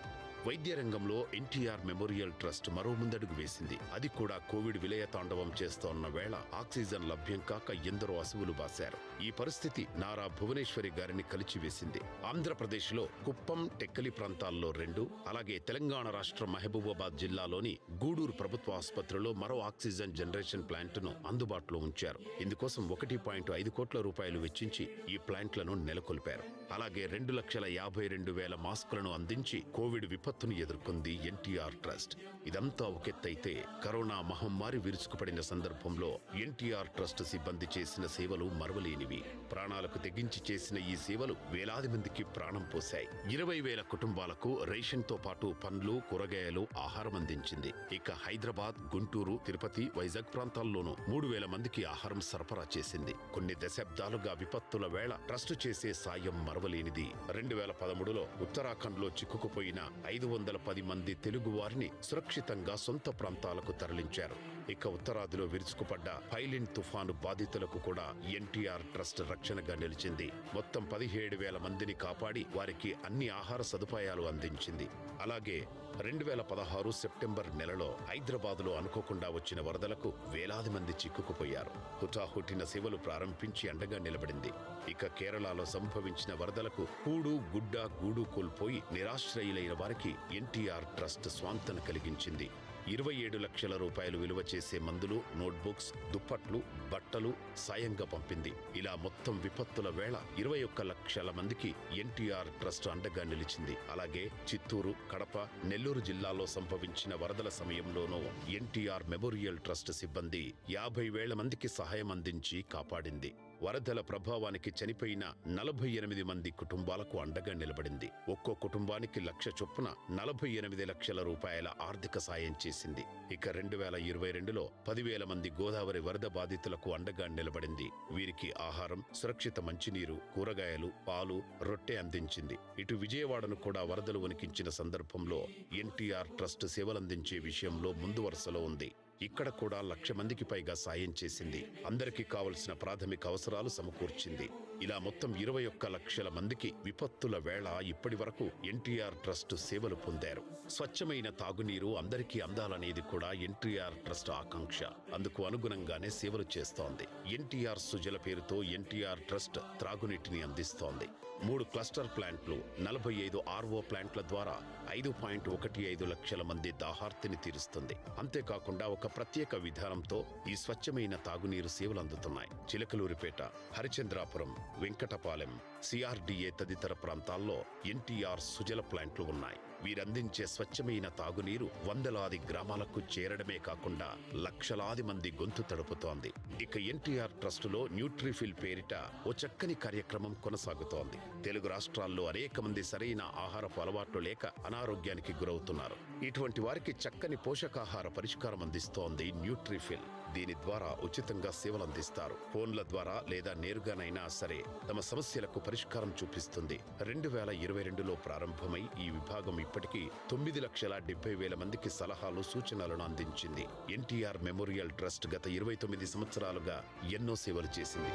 వైద్య రంగంలో ఎన్టీఆర్ మెమోరియల్ ట్రస్ట్ మరో ముందడుగు వేసింది. అది కూడా కోవిడ్ విలయ తాండవం చేస్తోన్న వేళ ఆక్సిజన్ లభ్యం కాక ఎందరో అసువులు బాశారు. ఈ పరిస్థితి నారా భువనేశ్వరి గారిని కలిచివేసింది. ఆంధ్రప్రదేశ్ లో కుప్పం, టెక్కలి ప్రాంతాల్లో 2, అలాగే తెలంగాణ రాష్ట్రం మహబూబాబాద్ జిల్లాలోని గూడూరు ప్రభుత్వ ఆసుపత్రిలో మరో ఆక్సిజన్ జనరేషన్ ప్లాంట్ ను అందుబాటులో ఉంచారు. ఇందుకోసం 1.5 కోట్ల రూపాయలు వెచ్చించి ఈ ప్లాంట్లను నెలకొల్పారు. అలాగే 2,52,000 మాస్కులను అందించి కోవిడ్ విపత్తును ఎదుర్కొంది ఎన్టీఆర్ ట్రస్ట్. ఇదంతా ఒకెత్తైతే కరోనా మహమ్మారి విరుచుకుపడిన సందర్భంలో ఎన్టీఆర్ ట్రస్ట్ సిబ్బంది చేసిన సేవలు మరువలేనివి. ప్రాణాలకు తెగించి చేసిన ఈ సేవలు వేలాది మందికి ప్రాణం పోశాయి. 20,000 కుటుంబాలకు రేషన్ తో పాటు పండ్లు, కూరగాయలు, ఆహారం అందించింది. ఇక హైదరాబాద్, గుంటూరు, తిరుపతి, వైజాగ్ ప్రాంతాల్లోనూ 3,000 మందికి ఆహారం సరఫరా చేసింది. కొన్ని దశాబ్దాలుగా విపత్తుల వేళ ట్రస్ట్ చేసే సాయం మరవలేనిది. 2013లో ఉత్తరాఖండ్ లో చిక్కుకుపోయిన 510 మంది తెలుగు వారిని సురక్షితంగా సొంత ప్రాంతాలకు తరలించారు. ఇక ఉత్తరాదిలో విరుచుకుపడ్డ ఫైలిన్ తుఫాను బాధితులకు కూడా ఎన్టీఆర్ ట్రస్ట్ రక్షణగా నిలిచింది. మొత్తం 17,000 మందిని కాపాడి వారికి అన్ని ఆహార సదుపాయాలు అందించింది. అలాగే 2016 సెప్టెంబర్ నెలలో హైదరాబాద్లో అనుకోకుండా వచ్చిన వరదలకు వేలాది మంది చిక్కుకుపోయారు. హుటాహుటిన సేవలు ప్రారంభించి అండగా నిలబడింది. ఇక కేరళలో సంభవించిన వరదలకు కూడు, గుడ్డ, గూడు కోల్పోయి నిరాశ్రయులైన వారికి ఎన్టీఆర్ ట్రస్ట్ స్వాంతన కలిగించింది. 27 లక్షల రూపాయలు విలువ చేసే మందులు, నోట్బుక్స్, దుప్పట్లు, బట్టలు సాయంగా పంపింది. ఇలా మొత్తం విపత్తుల వేళ 21 లక్షల మందికి ఎన్టీఆర్ ట్రస్ట్ అండగా నిలిచింది. అలాగే చిత్తూరు, కడప, నెల్లూరు జిల్లాలో సంభవించిన వరదల సమయంలోనూ ఎన్టీఆర్ మెమోరియల్ ట్రస్ట్ సిబ్బంది 50,000 మందికి సహాయం అందించి కాపాడింది. వరదల ప్రభావానికి చనిపోయిన 48 మంది కుటుంబాలకు అండగా నిలబడింది. ఒక్కో కుటుంబానికి 1,00,000 చొప్పున 48 లక్షల రూపాయల ఆర్థిక సాయం చేసింది. ఇక 2022లో 10,000 మంది గోదావరి వరద బాధితులకు అండగా నిలబడింది. వీరికి ఆహారం, సురక్షిత మంచినీరు, కూరగాయలు, పాలు, రొట్టె అందించింది. ఇటు విజయవాడను కూడా వరదలు వణికించిన సందర్భంలో ఎన్టీఆర్ ట్రస్ట్ సేవలందించే విషయంలో ముందు వరుసలో ఉంది. ఇక్కడ కూడా 1,00,000 మందికి పైగా సాయం చేసింది. అందరికీ కావలసిన ప్రాథమిక అవసరాలు సమకూర్చింది. ఇలా మొత్తం 21 లక్షల మందికి విపత్తుల వేళ ఇప్పటి వరకు ఎన్టీఆర్ ట్రస్ట్ సేవలు పొందారు. స్వచ్ఛమైన తాగునీరు అందరికీ అందాలనేది కూడా ఎన్టీఆర్ ట్రస్ట్ ఆకాంక్ష. అందుకు అనుగుణంగానే సేవలు చేస్తోంది. ఎన్టీఆర్ సుజల పేరుతో ఎన్టీఆర్ ట్రస్ట్ త్రాగునీటిని అందిస్తోంది. 3 క్లస్టర్ ప్లాంట్లు, 45 ఆర్ఓ ప్లాంట్ల ద్వారా 5.15 లక్షల మంది దాహార్తిని తీరుస్తుంది. అంతేకాకుండా ఒక ప్రత్యేక విధానంతో ఈ స్వచ్ఛమైన తాగునీరు సేవలు అందుతున్నాయి. చిలకలూరిపేట, హరిచంద్రాపురం, వెంకటపాలెం, సిఆర్డీఏ తదితర ప్రాంతాల్లో ఎన్టీఆర్ సుజల ప్లాంట్లు ఉన్నాయి. వీరందించే స్వచ్ఛమైన తాగునీరు వందలాది గ్రామాలకు చేరడమే కాకుండా లక్షలాది మంది గొంతు తడుపుతోంది. ఇక ఎన్టీఆర్ ట్రస్టులో న్యూట్రిఫిల్ పేరిట ఓ చక్కని కార్యక్రమం కొనసాగుతోంది. తెలుగు రాష్ట్రాల్లో అనేక మంది సరైన ఆహారపు అలవాట్లు లేక అనారోగ్యానికి గురవుతున్నారు. ఇటువంటి వారికి చక్కని పోషకాహార పరిష్కారం అందిస్తోంది న్యూట్రిఫిల్. దీని ద్వారా ఉచితంగా సేవలు అందిస్తారు. ఫోన్ల ద్వారా లేదా నేరుగానైనా సరే తమ సమస్యలకు పరిష్కారం చూపిస్తుంది. 2022లో ప్రారంభమై ఈ విభాగం ఇప్పటికీ 9,70,000 మందికి సలహాలు, సూచనలను అందించింది. ఎన్టీఆర్ మెమోరియల్ ట్రస్ట్ గత 29 సంవత్సరాలుగా ఎన్నో సేవలు చేసింది.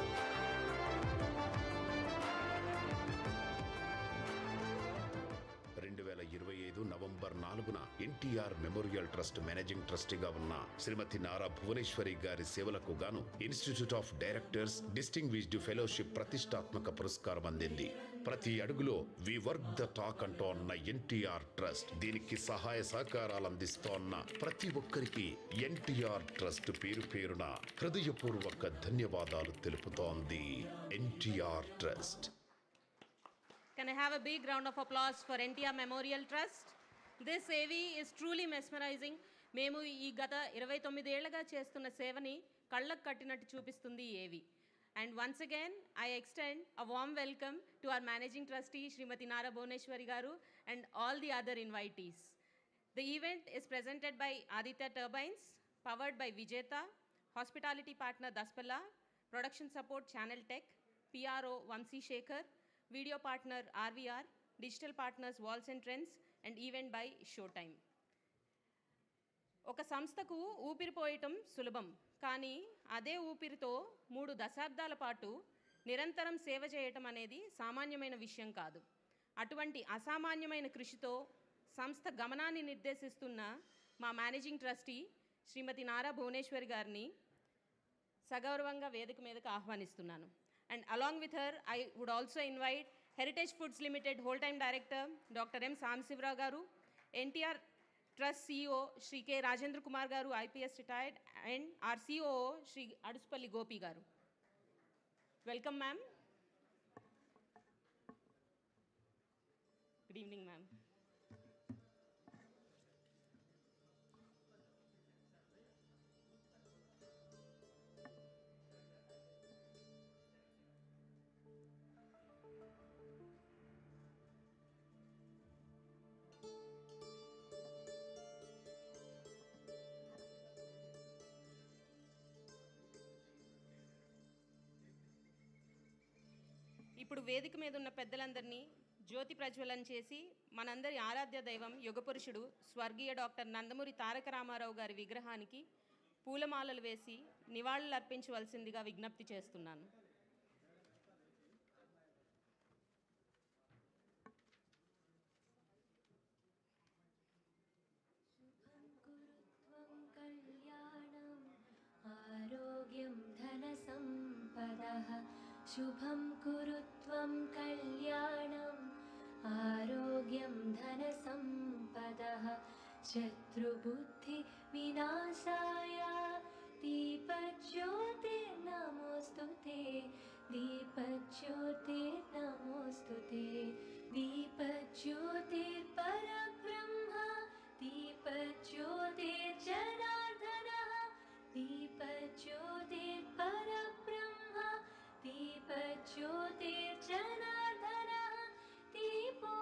2025 నవంబర్ 4న ఎన్టీఆర్ మెమోరియల్ ట్రస్ట్ మేనేజింగ్ ట్రస్టీగా ఉన్న శ్రీమతి నారా భువనేశ్వరి గారి సేవలకు గాను institute of directors distinguished fellowship ప్రతిష్టాత్మక పురస్కారం అందింది. ప్రతి అడుగులో వి వర్క్ ద టాక్ అంటోన్న ఎన్టీఆర్ ట్రస్ట్, దీనికి సహాయ సహకారాలు అందిస్తోన్న ప్రతి ఒక్కరికి ఎన్టీఆర్ ట్రస్ట్ పేరు పేరున హృదయపూర్వక ధన్యవాదాలు తెలుపుతోంది. NTR trust. Can I have a big round of applause for NTR Memorial Trust? This AV is truly mesmerizing. మేము ఈ గత 29 ఏళ్లుగా చేస్తున్న సేవని కళ్ళకు కట్టినట్టు చూపిస్తుంది ఈ AV. And once again, I extend a warm welcome to our Managing Trustee, Srimati Nara Bhuvaneshwari garu, and all the other invitees. The event is presented by Aditya Turbines, powered by Vijeta, hospitality partner Daspala, production support Channel Tech, PRO Vamsi Shekhar, video partner RVR, digital partners Walls and Trends, and event by Showtime. ఒక సంస్థకు ఊపిరిపోయటం సులభం, కానీ అదే ఊపిరితో 3 దశాబ్దాల పాటు నిరంతరం సేవ చేయటం అనేది సామాన్యమైన విషయం కాదు. అటువంటి అసామాన్యమైన కృషితో సంస్థ గమనాన్ని నిర్దేశిస్తున్న మా మేనేజింగ్ ట్రస్టీ శ్రీమతి నారా భువనేశ్వరి గారిని సగౌరవంగా వేదిక మీదకు ఆహ్వానిస్తున్నాను. And along with her, I would also invite Heritage Foods Limited Whole-Time Director, Dr. M. Samsivra Garu, NTR Trust CEO, Shri K. Rajendra Kumar Garu, IPS retired, and our COO, Shri Aduspalli Gopi Garu. Welcome, ma'am. Good evening, ma'am. ఇప్పుడు వేదిక మీద ఉన్న పెద్దలందరినీ జ్యోతి ప్రజ్వలన చేసి మనందరి ఆరాధ్య దైవం యుగపురుషుడు స్వర్గీయ doctor Nandamuri Taraka Ramarao గారి విగ్రహానికి పూలమాలలు వేసి నివాళులు అర్పించవలసిందిగా విజ్ఞప్తి చేస్తున్నాను. शुभं कुरु त्वं कल्याणम् आरोग्यं धनसम्पदः शत्रुबुद्धिविनाशाय दीपज्योतिर्नमोऽस्तु ते दीपज्योतिर्नमोऽस्तु ते दीपज्योतिर्परब्रह्म दीपज्योतिर्जनार्दनः दीपज्योतिर्परब्रह्म दीपज्योतिर्जनार्दनः दीपो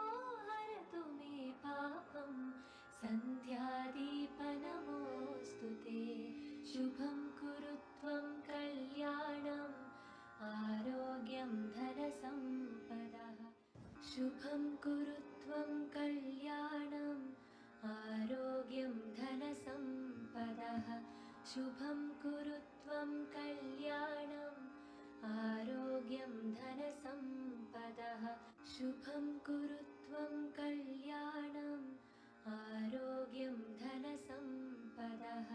हरतु मे पापं सन्ध्यादीपनमोऽस्तु ते शुभं कुरु त्वं कल्याणम् आरोग्यं धनसम्पदः शुभं कुरु त्वं कल्याणम् आरोग्यं धनसम्पदः शुभं कुरु त्वं कल्याणम् आरोग्यं धनसम्पदः शुभं कुरु त्वं कल्याणम् आरोग्यं धनसम्पदः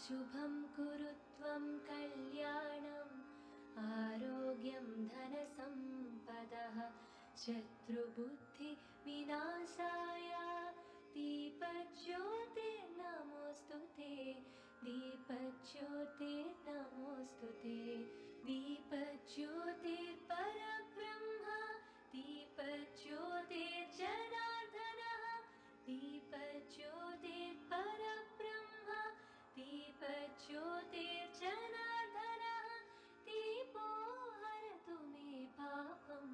शुभं कुरु त्वं कल्याणम् आरोग्यं धनसम्पदः शत्रुबुद्धिविनाशाय दीपज्योतिर्नमोऽस्तु ते दीपज्योतिर्नमोऽस्तु ते दीपज्योतिर्परब्रह्म दीपज्योतिर्जनार्दनः दीपज्योतिर्परब्रह्म दीपज्योतिर्जनार्दनः दीपो हरतु मे पापं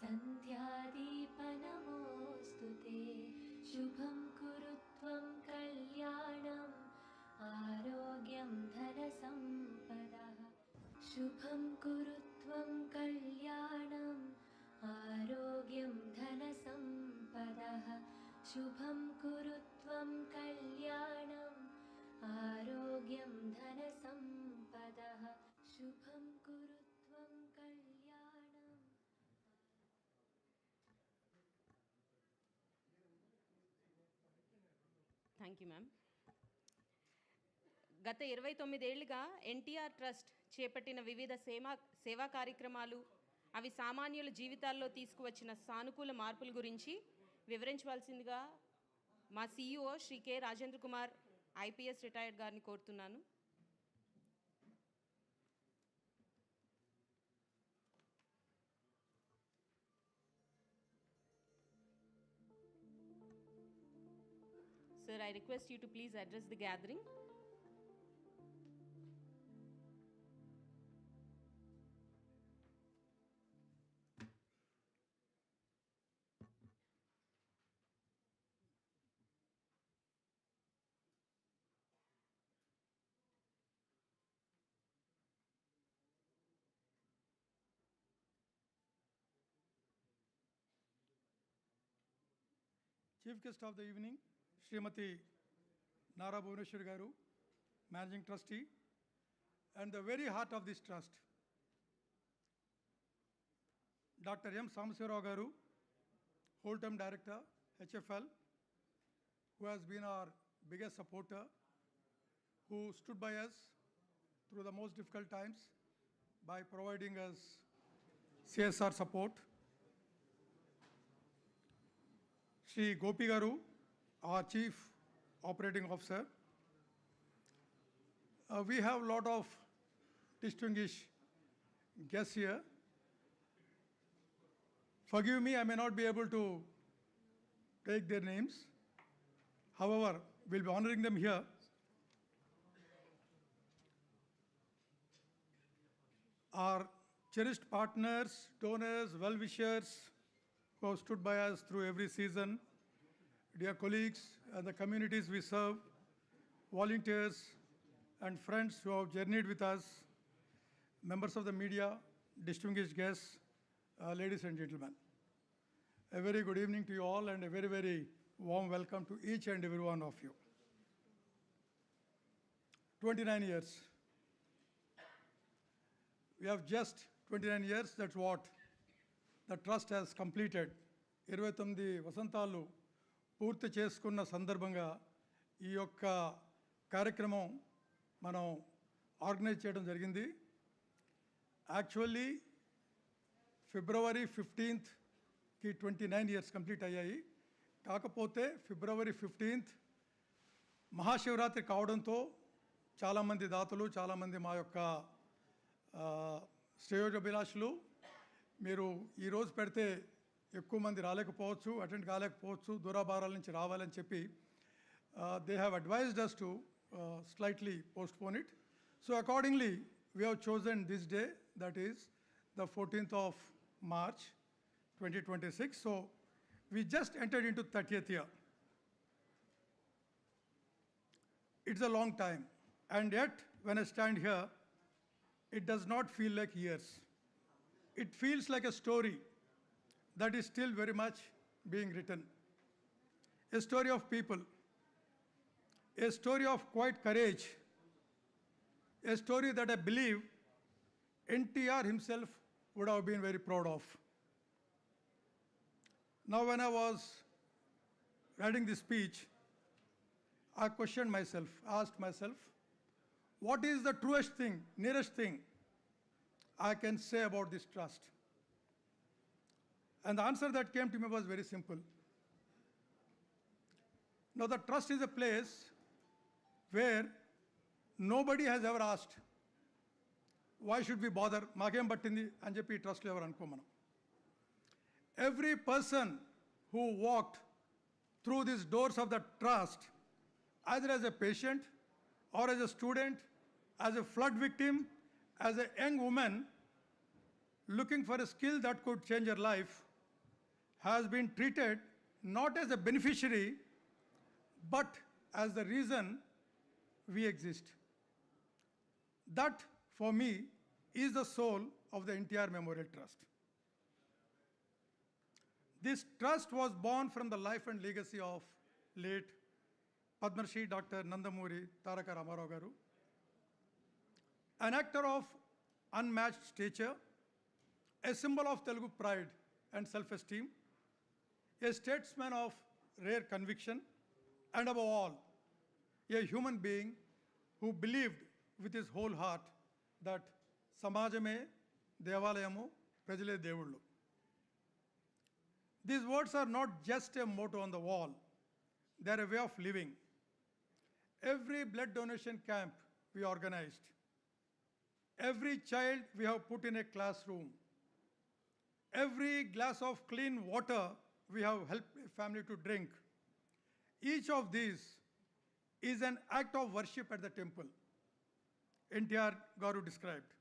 सन्ध्यादीपनमोऽस्तु ते शुभं कुरु त्वं कल्याणम् आरोग्यं धनसम्पदः शुभं कुरु त्वं कल्याणम् आरोग्यं धनसम्पदः शुभं कुरु त्वं कल्याणम् आरोग्यं धनसम्पदः शुभं कुरु त्वं कल्याणम् థ్యాంక్ యూ మ్యామ్. గత 29 ఏళ్లుగా ఎన్టీఆర్ ట్రస్ట్ చేపట్టిన వివిధ సేవా కార్యక్రమాలు అవి సామాన్యుల జీవితాల్లో తీసుకువచ్చిన సానుకూల మార్పుల గురించి వివరించవలసిందిగా మా CEO Shri K Rajendra Kumar IPS retired గారిని కోరుతున్నాను. Sir, I request you to please address the gathering. Chief guest of the evening, Srimati Nara Bhuvaneshwari garu, Managing Trustee, and the very heart of this trust, Dr. M. Samsirao garu, whole-time Director, HFL, who has been our biggest supporter, who stood by us through the most difficult times by providing us CSR support. Shri Gopi garu, our Chief Operating Officer. We have a lot of distinguished guests here. Forgive me, I may not be able to take their names. However, we'll be honoring them here. Our cherished partners, donors, well-wishers who have stood by us through every season, dear colleagues and the communities we serve, volunteers and friends who have journeyed with us, members of the media, distinguished guests, ladies and gentlemen. A very good evening to you all and a very, very warm welcome to each and every one of you. 29 years. We have just 29 years, that's what the trust has completed. 29 వసంతాలు పూర్తి చేసుకున్న సందర్భంగా ఈ యొక్క కార్యక్రమం మనం organise చేయడం జరిగింది. Actually February 15th 29 years complete అయ్యాయి. కాకపోతే February 15th మహాశివరాత్రి కావడంతో చాలామంది దాతలు, చాలామంది మా యొక్క శ్రేయోభిలాషులు మీరు ఈరోజు పెడితే ఎక్కువ మంది రాలేకపోవచ్చు, అటెండ్ కాలేకపోవచ్చు, దూరాభారాల నుంచి రావాలని చెప్పి they have advised us to slightly postpone it. So accordingly, we have chosen this day, that is the 14th of March 2026. So we just entered into 30th year. It's a long time, and yet when I stand here, it does not feel like years. It feels like a story that is still very much being written. A story of people, a story of quiet courage, a story that I believe NTR himself would have been very proud of. Now, when I was writing this speech, I questioned myself, asked myself, what is the truest thing, nearest thing I can say about this trust? And the answer that came to me was very simple. Now, the trust is a place where nobody has ever asked, why should we bother? Magem battindi అని చెప్పి ఈ ట్రస్ట్లో ఎవరు అనుకో మనం. Every person who walked through these doors of the trust, either as a patient or as a student, as a flood victim, as a young woman looking for a skill that could change her life, has been treated not as a beneficiary, but as the reason we exist. That, for me, is the soul of the NTR Memorial Trust. This trust was born from the life and legacy of late Padma Shri Dr. Nandamuri Taraka Ramarao garu, an actor of unmatched stature, a symbol of Telugu pride and self-esteem, a statesman of rare conviction, and above all, a human being who believed with his whole heart that Samajame Devalayamu Prajale Devullu. These words are not just a motto on the wall, they are a way of living. Every blood donation camp we organized, every child we have put in a classroom, every glass of clean water we have helped a family to drink, each of these is an act of worship at the temple, NTR Garu described.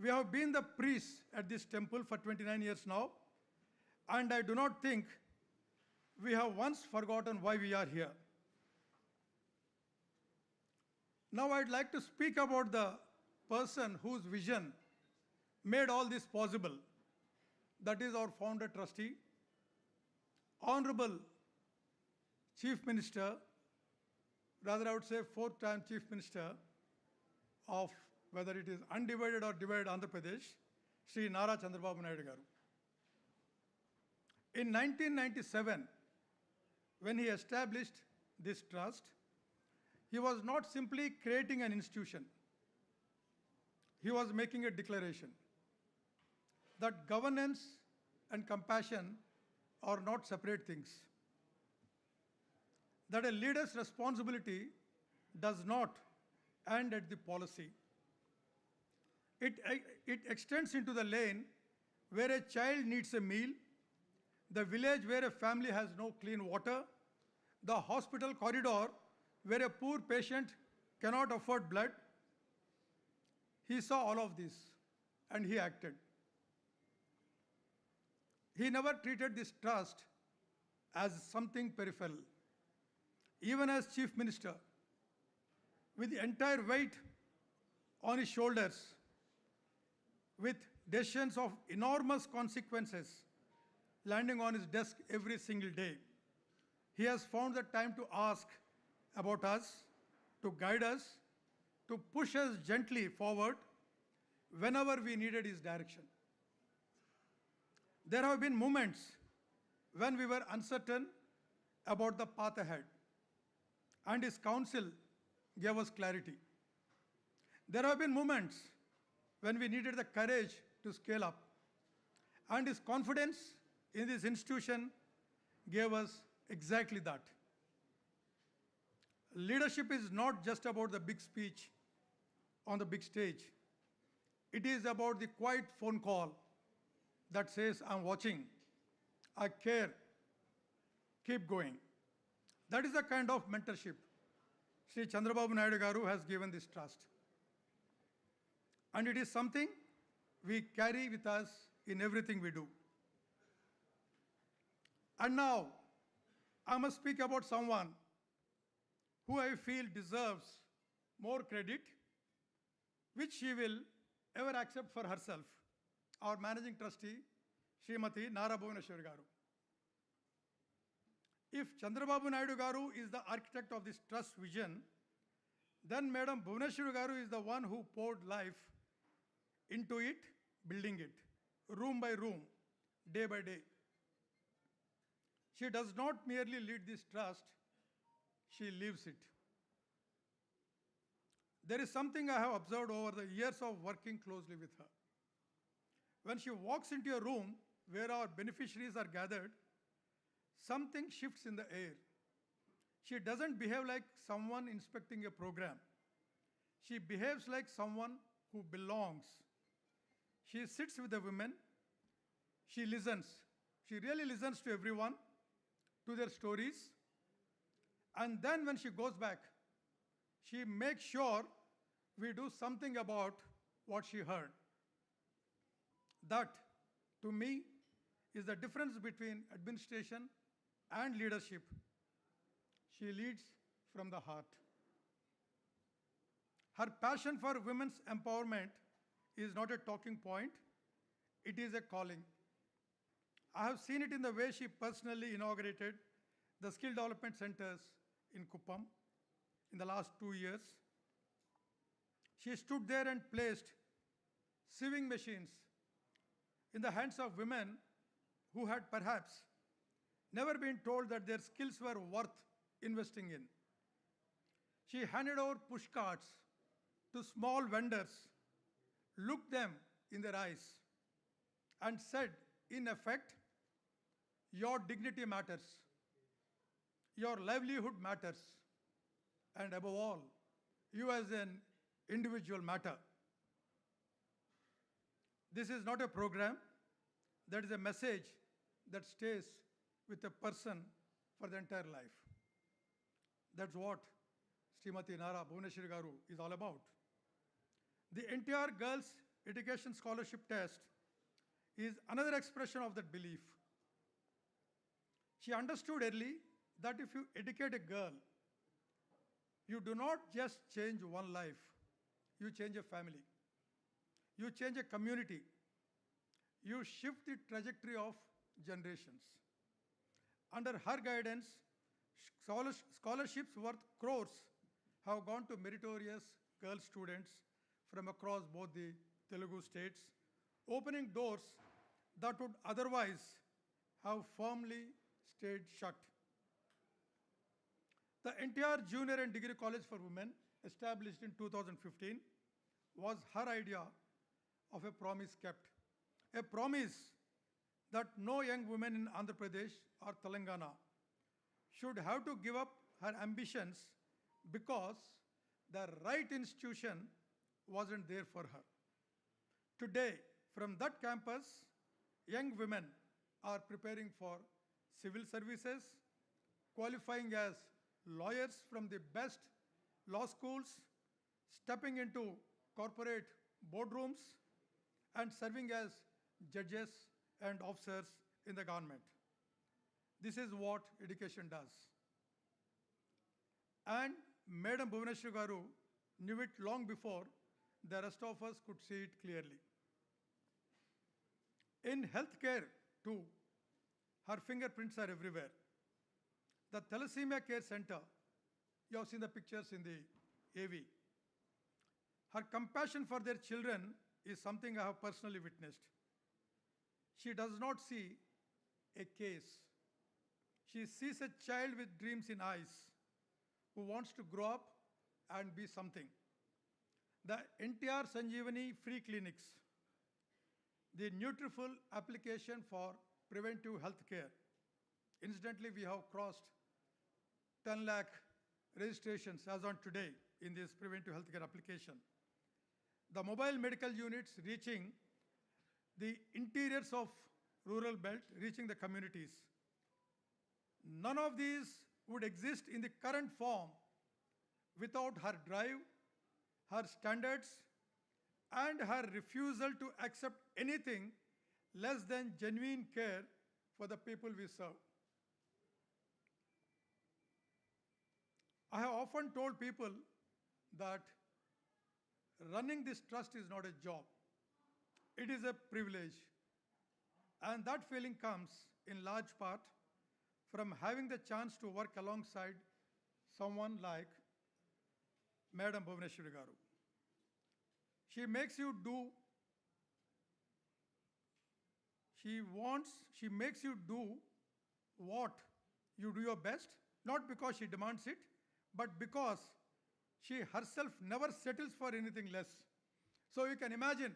We have been the priests at this temple for 29 years now, and I do not think we have once forgotten why we are here. Now I'd like to speak about the person whose vision made all this possible. That is our founder trustee, Honorable Chief Minister, rather I would say fourth-time Chief Minister of whether it is undivided or divided Andhra Pradesh, Sri Nara Chandrababu Naidu garu. In 1997, when he established this trust, he was not simply creating an institution. He was making a declaration that governance and compassion are not separate things. That a leader's responsibility does not end at the policy. It extends into the lane where a child needs a meal, the village where a family has no clean water, the hospital corridor where a poor patient cannot afford blood. He saw all of this and he acted. He never treated this trust as something peripheral. Even as Chief Minister, with the entire weight on his shoulders, with decisions of enormous consequences landing on his desk every single day, he has found the time to ask about us, to guide us, to push us gently forward whenever we needed his direction. There have been moments when we were uncertain about the path ahead, and his counsel gave us clarity. There have been moments when we needed the courage to scale up, and his confidence in this institution gave us exactly that. Leadership is not just about the big speech on the big stage. It is about the quiet phone call that says, I'm watching, I care, keep going. That is the kind of mentorship Sri Chandrababu Naidu garu has given this trust. And it is something we carry with us in everything we do. And now, I must speak about someone who I feel deserves more credit, which she will ever accept for herself, our managing trustee, Srimati Nara Bhuvaneshwari garu. If Chandrababu Naidu garu is the architect of this trust vision, then Madam Bhuvaneshwari garu is the one who poured life into it, building it, room by room, day by day. She does not merely lead this trust, she lives it. There is something I have observed over the years of working closely with her. When she walks into a room where our beneficiaries are gathered, something shifts in the air. She doesn't behave like someone inspecting a program. She behaves like someone who belongs. She sits with the women. She listens. She really listens to everyone, to their stories. And then when she goes back, she makes sure we do something about what she heard. That, to me, is the difference between administration and leadership. She leads from the heart. Her passion for women's empowerment is not a talking point, it is a calling. I have seen it in the way she personally inaugurated the skill development centers in Kuppam in the last 2 years. She stood there and placed sewing machines in the hands of women who had perhaps never been told that their skills were worth investing in. She handed over push carts to small vendors, looked them in their eyes, and said, in effect, your dignity matters, your livelihood matters, and above all, you as an individual matter. This is not a program, that is a message that stays with a person for the entire life. That's what Srimati Nara Bhuvaneshwari garu is all about. The NTR Girls Education Scholarship Test is another expression of that belief. She understood early that if you educate a girl, you do not just change one life, you change a family, you change a community, you shift the trajectory of generations. Under her guidance, scholarships worth crores have gone to meritorious girl students from across both the Telugu states, opening doors that would otherwise have firmly stayed shut. The NTR Junior and Degree College for Women, established in 2015, was her idea of a promise kept. A promise that no young woman in Andhra Pradesh or Telangana should have to give up her ambitions because the right institution wasn't there for her. Today, from that campus, young women are preparing for civil services, qualifying as lawyers from the best law schools, stepping into corporate boardrooms, and serving as judges and officers in the government. This is what education does. And Madam Bhuvaneshwari garu knew it long before the rest of us could see it clearly. In healthcare, too, her fingerprints are everywhere. The Thalassemia Care Center, you have seen the pictures in the AV. Her compassion for their children is something I have personally witnessed. She does not see a case. She sees a child with dreams in eyes who wants to grow up and be something. The NTR Sanjeevani free clinics, the Nutriful application for preventive health care. Incidentally, we have crossed 10 lakh registrations as on today in this preventive healthcare application. The mobile medical units reaching the interiors of rural belt, reaching the communities. None of these would exist in the current form without her drive, her standards, and her refusal to accept anything less than genuine care for the people we serve. I have often told people that running this trust is not a job. It is a privilege. And that feeling comes in large part from having the chance to work alongside someone like Madam Bhuvaneshwari garu. She makes you do She makes you do what you do your best, not because she demands it, but because she herself never settles for anything less. So you can imagine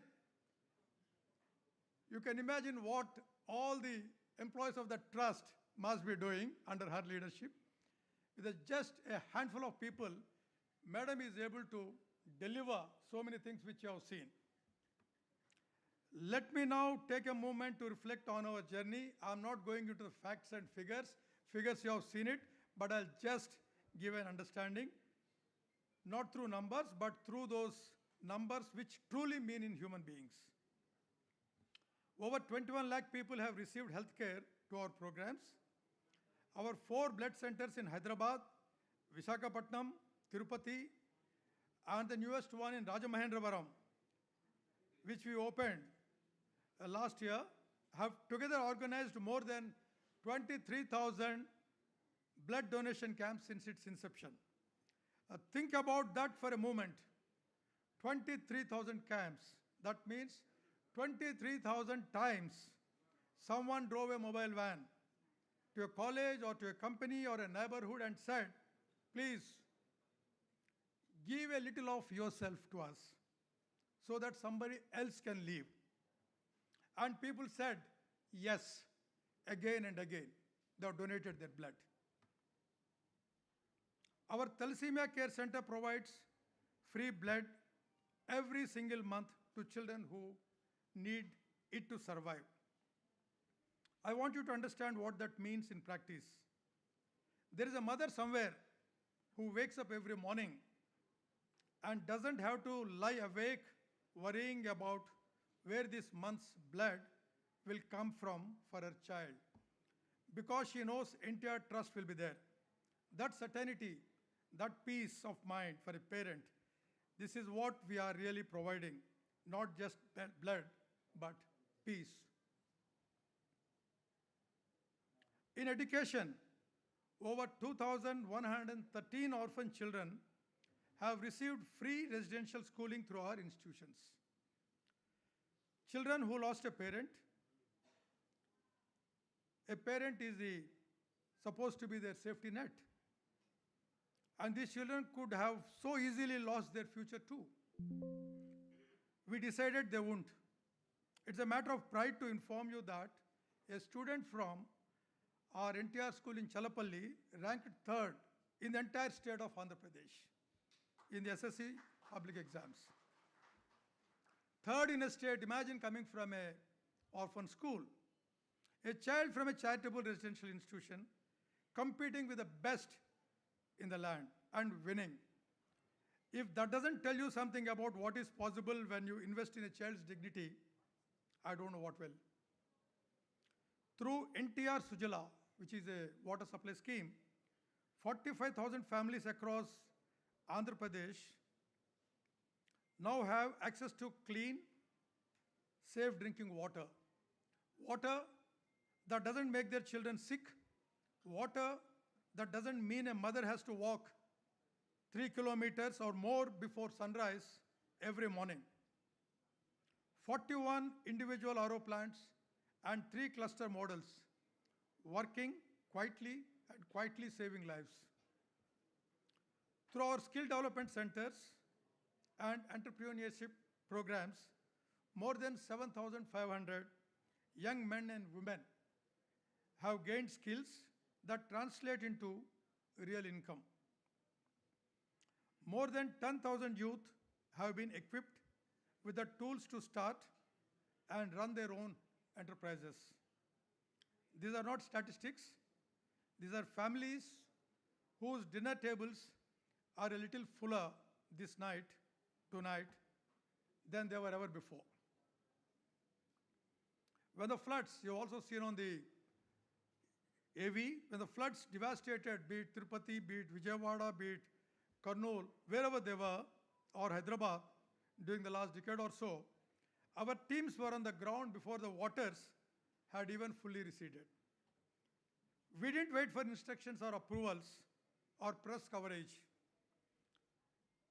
what all the employees of the trust must be doing under her leadership. With just a handful of people, Madam is able to deliver so many things which you have seen. Let me now take a moment to reflect on our journey. I'm not going into the facts and figures. Figures, you have seen it, but I'll just give an understanding, not through numbers, but through those numbers which truly mean in human beings. Over 21 lakh people have received health care to our programs. Our 4 blood centers in Hyderabad, Visakhapatnam, Tirupati, and the newest one in Rajamahendravaram, which we opened last year, have together organized more than 23,000 blood donation camps since its inception. Think about that for a moment. 23,000 camps. That means 23,000 times someone drove a mobile van to a college or to a company or a neighborhood and said, please give a little of yourself to us so that somebody else can live. And people said, yes, again and again. They have donated their blood. Our Thalassemia Care Center provides free blood every single month to children who need it to survive. I want you to understand what that means in practice. There is a mother somewhere who wakes up every morning and doesn't have to lie awake worrying about where this month's blood will come from for her child, because she knows NTR trust will be there. That certainty, that peace of mind for a parent, this is what we are really providing, not just blood, but peace. In education, over 2,113 orphan children have received free residential schooling through our institutions. Children who lost a parent is supposed to be their safety net. And these children could have so easily lost their future too. We decided they wouldn't. It's a matter of pride to inform you that a student from our NTR school in Chalapalli ranked 3rd in the entire state of Andhra Pradesh in the SSC public exams. 3rd in a state, imagine coming from an orphan school. A child from a charitable residential institution competing with the best in the land and winning. If that doesn't tell you something about what is possible when you invest in a child's dignity, I don't know what will. Through NTR Sujala, which is a water supply scheme, 45,000 families across Andhra Pradesh now have access to clean, safe drinking water. Water that doesn't make their children sick. Water that doesn't mean a mother has to walk 3 kilometers or more before sunrise every morning. 41 individual RO plants and 3 cluster models working quietly and quietly saving lives. Through our skill development centers and entrepreneurship programs, more than 7,500 young men and women have gained skills that translate into real income. More than 10,000 youth have been equipped with the tools to start and run their own enterprises. These are not statistics. These are families whose dinner tables are a little fuller tonight, than they were ever before. When the floods, you've also seen on the AV, when the floods devastated, be it Tirupati, be it Vijayawada, be it Kurnool, wherever they were, or Hyderabad, during the last decade or so, our teams were on the ground before the waters had even fully receded. We didn't wait for instructions or approvals or press coverage.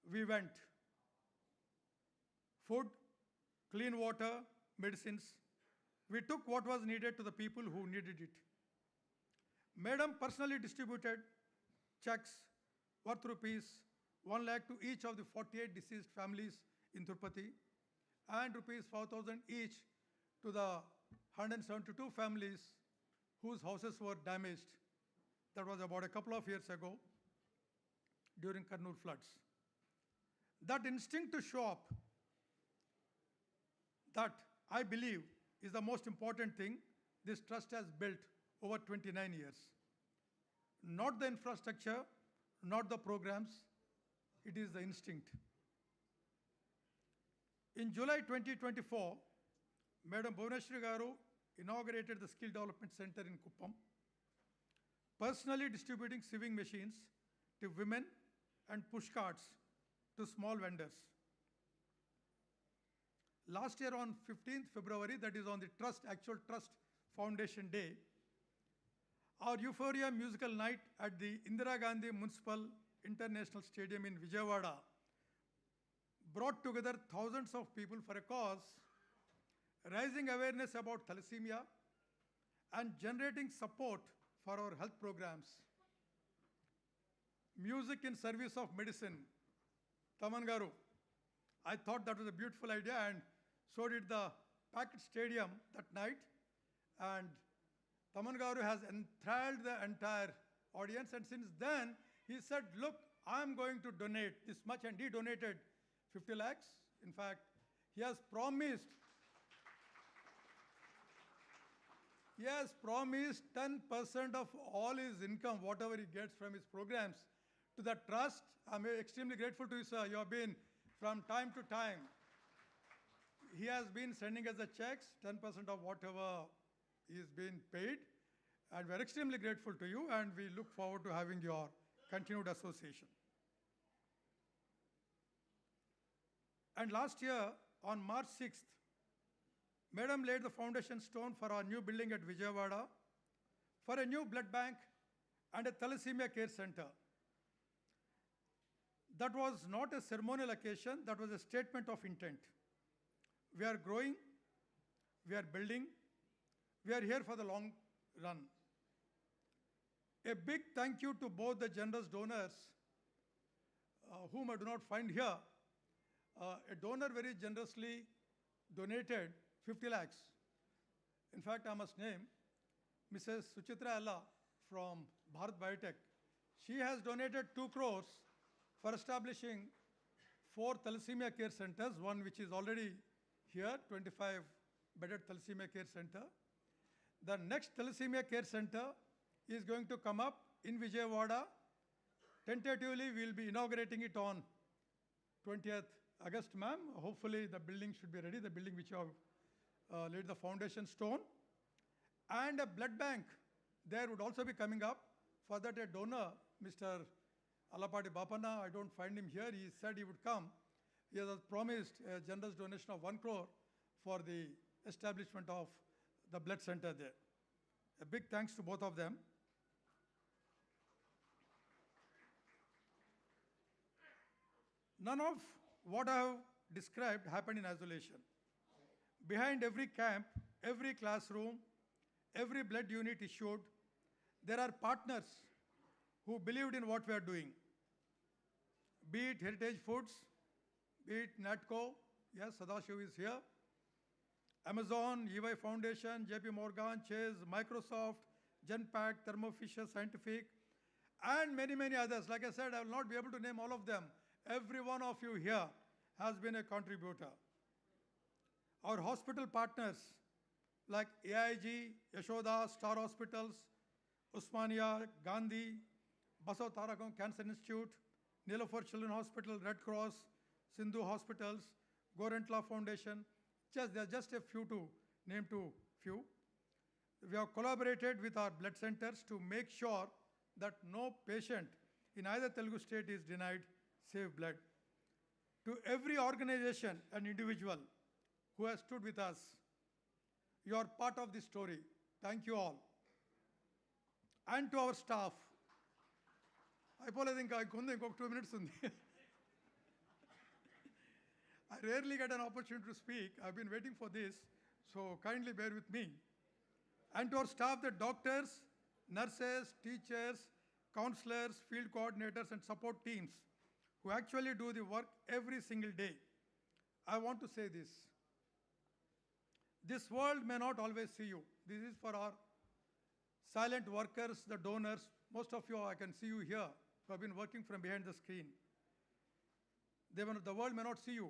We went. Food, clean water, medicines, We took what was needed to the people who needed it. Madam personally distributed checks worth rupees 1 lakh to each of the 48 deceased families in Tirupati and rupees 4,000 each to the 172 families whose houses were damaged. That was about a couple of years ago during Kannur floods. That instinct to show up, that I believe is the most important thing this trust has built over 29 years. Not the infrastructure, not the programs, it is the instinct. In July 2024, Madam Bhuvaneshwari garu inaugurated the Skill Development Center in Kuppam, personally distributing sewing machines to women and push carts to small vendors. Last year on 15th February, that is on the actual Trust Foundation Day, our Euphoria musical night at the Indira Gandhi Municipal International Stadium in Vijayawada brought together thousands of people for a cause, raising awareness about thalassemia and generating support for our health programs. Music in service of medicine. Taman garu, I thought that was a beautiful idea, and so did the packed stadium that night. And Taman garu has enthralled the entire audience, and since then he said, look, I'm going to donate this much, and he donated 50 lakhs. In fact, he has promised 10% of all his income, whatever he gets from his programs, to the trust. I'm extremely grateful to you, sir. You have been, from time to time, he has been sending us the checks, 10% of whatever is being paid. And we're extremely grateful to you, and we look forward to having your continued association. And last year, on March 6th, Madam laid the foundation stone for our new building at Vijayawada for a new blood bank and a thalassemia care center. That was not a ceremonial occasion, that was a statement of intent. We are growing, we are building, we are here for the long run. A big thank you to both the generous donors, whom I do not find here. A donor very generously donated 50 lakhs. In fact, I must name Mrs. Suchitra Alla from Bharat Biotech. She has donated 2 crores for establishing 4 thalassemia care centers, one which is already here, 25-bedded thalassemia care center. The next thalassemia care center is going to come up in Vijayawada. Tentatively, we will be inaugurating it on 20th August, ma'am. Hopefully, the building should be ready, the building which you have laid the foundation stone. And a blood bank there would also be coming up. For that, a donor, Mr. Alapati Bapana, I don't find him here, he said he would come. He has promised a generous donation of 1 crore for the establishment of the blood center there. A big thanks to both of them. None of what I have described happened in isolation. Behind every camp, every classroom, every blood unit issued, there are partners who believed in what we are doing. Be it Heritage Foods, be it NATCO, yes, Sadashiv is here, Amazon, EY Foundation, JP Morgan, Chase, Microsoft, Genpact, Thermo Fisher Scientific, and many, many others. Like I said, I will not be able to name all of them. Every one of you here has been a contributor. Our hospital partners like AIG, Yashoda, Star Hospitals, Usmania, Gandhi, Basav Tarakam Cancer Institute, Nilafar Children Hospital, Red Cross, Sindhu Hospitals, Gorentla Foundation. They are just a few to name to few. We have collaborated with our blood centers to make sure that no patient in either Telugu state is denied safe blood. To every organization and individual who has stood with us, you are part of this story. Thank you all. And to our staff. I think I got 2 minutes. I rarely get an opportunity to speak. I've been waiting for this. So kindly bear with me. And to our staff, the doctors, nurses, teachers, counselors, field coordinators, and support teams who actually do the work every single day, I want to say this. This world may not always see you. This is for our silent workers, the donors. Most of you, I can see you here, who have been working from behind the screen. The world may not see you.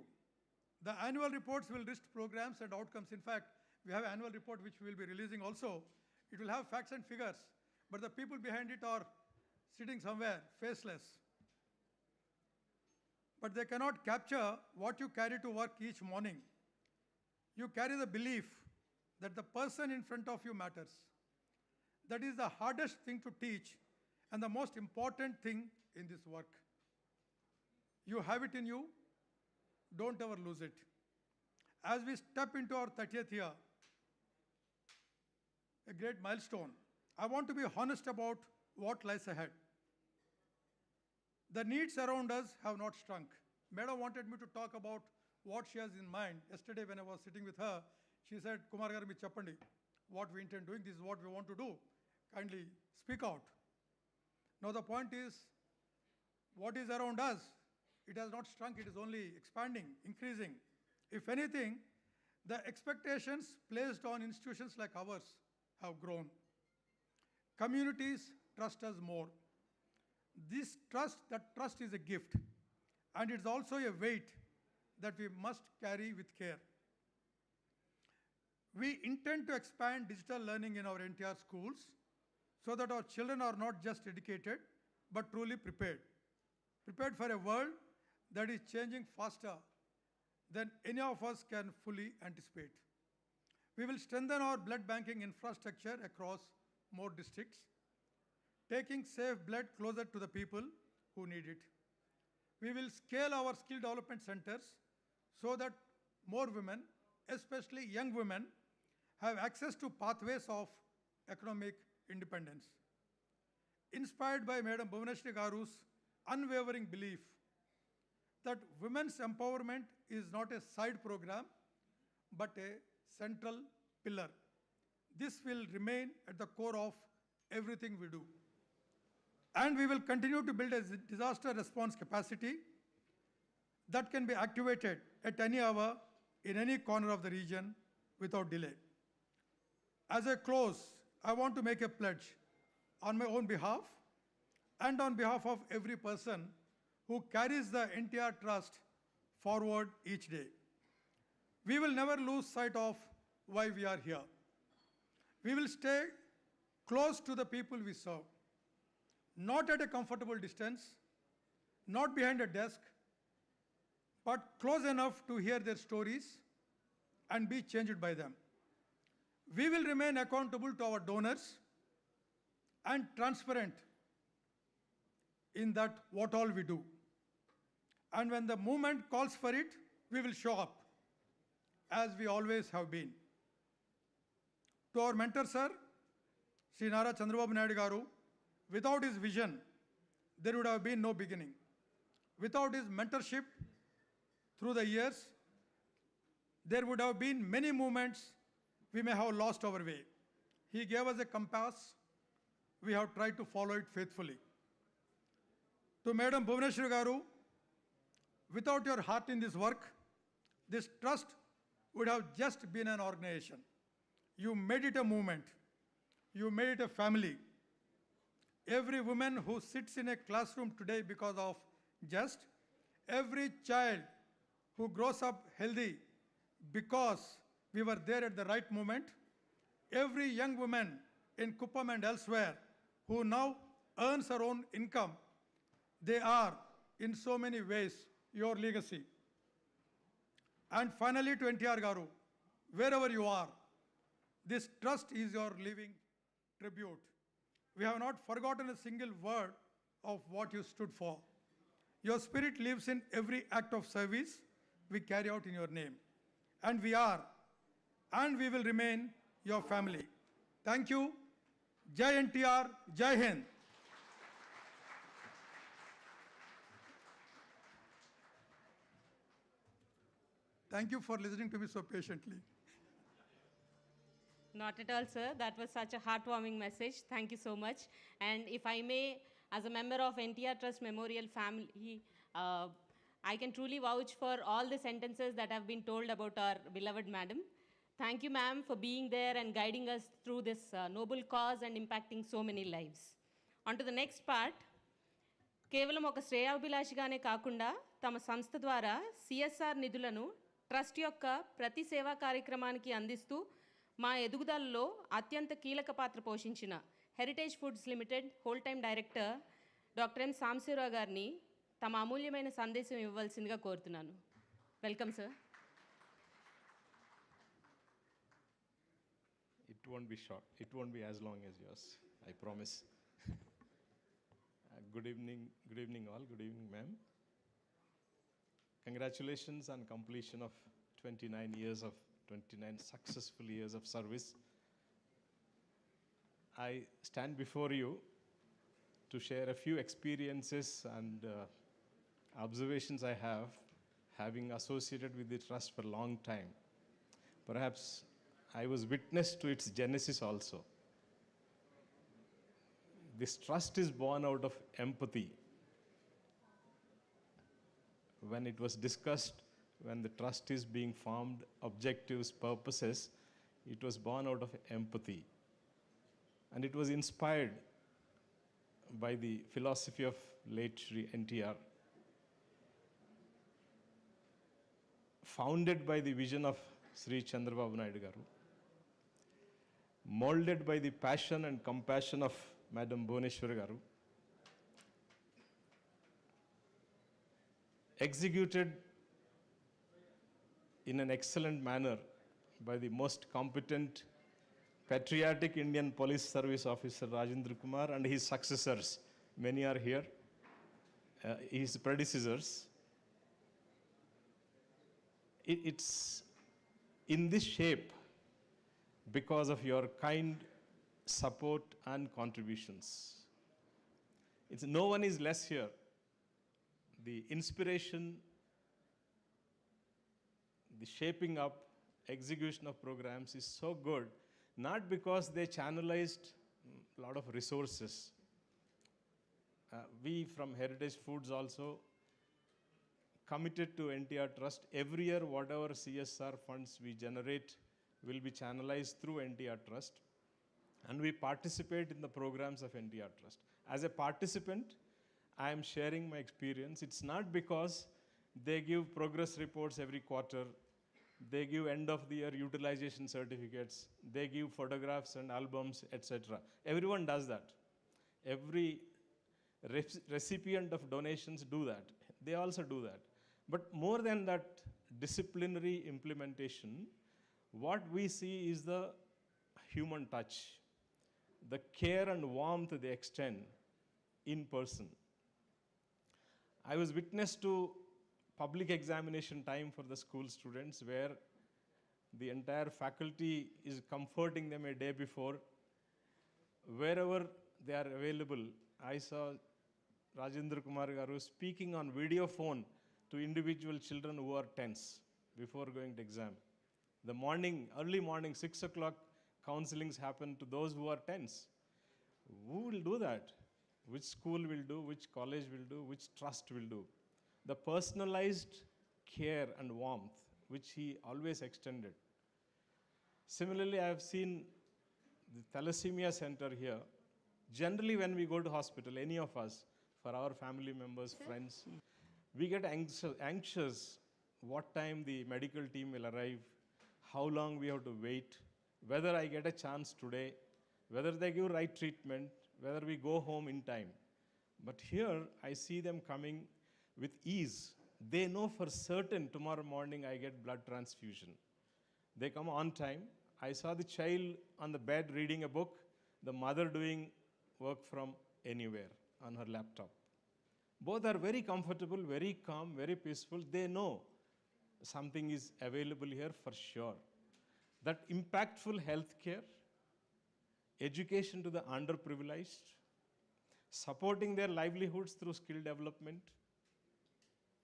The annual reports will list programs and outcomes. In fact, we have an annual report which we will be releasing also. It will have facts and figures, but the people behind it are sitting somewhere, faceless. But they cannot capture what you carry to work each morning. You carry the belief that the person in front of you matters. That is the hardest thing to teach and the most important thing in this work. You have it in you. Don't ever lose it. As we step into our 30th year, a great milestone, I want to be honest about what lies ahead. The needs around us have not shrunk. Madam wanted me to talk about what she has in mind. Yesterday when I was sitting with her, she said, Kumar garu meer cheppandi, what we intend doing, this is what we want to do. Kindly speak out. Now the point is, what is around us? It has not shrunk, it is only expanding, increasing. If anything, the expectations placed on institutions like ours have grown. Communities trust us more. That trust is a gift, and it's also a weight that we must carry with care. We intend to expand digital learning in our NTR schools so that our children are not just educated, but truly prepared. Prepared for a world that is changing faster than any of us can fully anticipate. We will strengthen our blood banking infrastructure across more districts, taking safe blood closer to the people who need it. We will scale our skill development centers so that more women, especially young women, have access to pathways of economic independence. Inspired by Madam Bhuvaneshwari Garu's unwavering belief that women's empowerment is not a side program, but a central pillar. This will remain at the core of everything we do. And we will continue to build a disaster response capacity that can be activated at any hour in any corner of the region without delay. As I close, I want to make a pledge on my own behalf and on behalf of every person who carries the NTR trust forward each day. We will never lose sight of why we are here. We will stay close to the people we serve, not at a comfortable distance, not behind a desk, but close enough to hear their stories and be changed by them. We will remain accountable to our donors and transparent in that what all we do. And when the movement calls for it, we will show up, as we always have been. To our mentor, sir, Sri Nara Chandrababu Garu, without his vision, there would have been no beginning. Without his mentorship through the years, there would have been many moments we may have lost our way. He gave us a compass. We have tried to follow it faithfully. To Madam Bhuvaneshwari Garu, without your heart in this work, this trust would have just been an organization. You made it a movement. You made it a family. Every woman who sits in a classroom today because of just, every child who grows up healthy because we were there at the right moment, every young woman in Kuppam and elsewhere who now earns her own income, they are in so many ways your legacy. And finally to NTR Garu, wherever you are, this trust is your living tribute. We have not forgotten a single word of what you stood for. Your spirit lives in every act of service we carry out in your name. And we are, and we will remain your family. Thank you. Jai NTR, Jai Hind. Thank you for listening to me so patiently. Not at all, sir. That was such a heartwarming message. Thank you so much. And if I may, as a member of NTR Trust Memorial family, I can truly vouch for all the sentences that have been told about our beloved madam. Thank you, ma'am, for being there and guiding us through this noble cause and impacting so many lives. On to the next part. కేవలం ఒక శ్రేయాభిలాషిగానే కాకుండా తమ సంస్థ ద్వారా CSR నిధులను trust యొక్క ప్రతి సేవా కార్యక్రమానికి అందిస్తూ మా ఎదుగుదలలో అత్యంత కీలక పాత్ర పోషించిన heritage foods limited whole time director doctor M Sambasivarao గారిని తమ అమూల్యమైన సందేశం ఇవ్వవలసిందిగా కోరుతున్నాను. Welcome sir. It won't be short. It won't be as long as yours, I promise. Good evening all. Good evening, ma'am. Congratulations on completion of 29 successful years of service. I stand before you to share a few experiences and observations I have, having associated with the trust for a long time. Perhaps I was witness to its genesis also. This trust is born out of empathy. When it was discussed, when the trust is being formed, objectives, purposes, it was born out of empathy. And it was inspired by the philosophy of late Shri NTR, founded by the vision of Sri Chandrababu Naidu Garu, molded by the passion and compassion of Madam Bhuvaneshwari Garu, executed in an excellent manner by the most competent, patriotic Indian Police Service Officer Rajendra Kumar and his successors. Many are here, his predecessors. It's in this shape because of your kind support and contributions. No one is less here. The inspiration, the shaping up, execution of programs is so good, not because they channelized a lot of resources. We from Heritage Foods also committed to NTR Trust. Every year, whatever CSR funds we generate will be channelized through NTR Trust, and we participate in the programs of NTR Trust. As a participant, I am sharing my experience. It's not because they give progress reports every quarter, they give end of the year utilization certificates, they give photographs and albums, etc. Everyone does that. Every recipient of donations do that. They also do that. But more than that disciplinary implementation, what we see is the human touch, the care and warmth they extend in person. I was witness to public examination time for the school students where the entire faculty is comforting them a day before. Wherever they are available, I saw Rajendra Kumar Garu speaking on video phone to individual children who are tense before going to exam. The morning, early morning, 6 o'clock, counselings happen to those who are tense. Who will do that? Which school will do, which college will do, which trust will do? The personalized care and warmth which he always extended. Similarly, I have seen the thalassemia center here. Generally, when we go to hospital, any of us, for our family members, friends, we get anxious what time the medical team will arrive, how long we have to wait, whether I get a chance today, whether they give right treatment, whether we go home in time. But here, I see them coming with ease. They know for certain tomorrow morning I get blood transfusion. They come on time. I saw the child on the bed reading a book, the mother doing work from anywhere on her laptop. Both are very comfortable, very calm, very peaceful. They know something is available here for sure. That impactful healthcare, education to the underprivileged, supporting their livelihoods through skill development.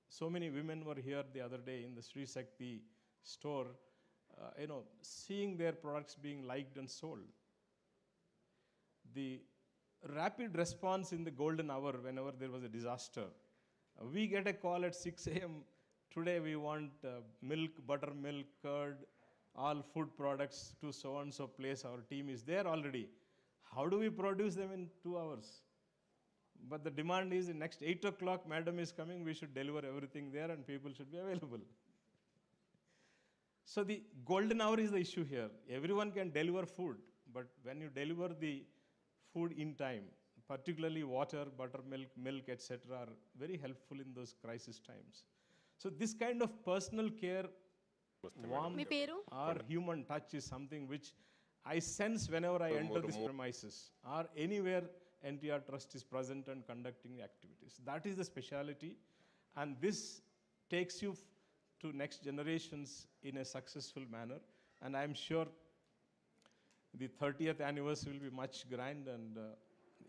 So many women were here the other day in the Sri Shakti store seeing their products being liked and sold. The rapid response in the golden hour whenever there was a disaster. We get a call at 6 a.m. Today we want milk, buttermilk, curd, all food products to so-and-so place. Our team is there already. How do we produce them in 2 hours? But the demand is in next 8 o'clock, madam is coming, we should deliver everything there and people should be available. So the golden hour is the issue here. Everyone can deliver food, but when you deliver the food in time, particularly water, buttermilk, milk, etc., are very helpful in those crisis times. So this kind of personal care, warmth, or human touch is something which I sense whenever I enter these premises or anywhere NTR Trust is present and conducting activities. That is the speciality, and this takes you to next generations in a successful manner. And I'm sure the 30th anniversary will be much grand, and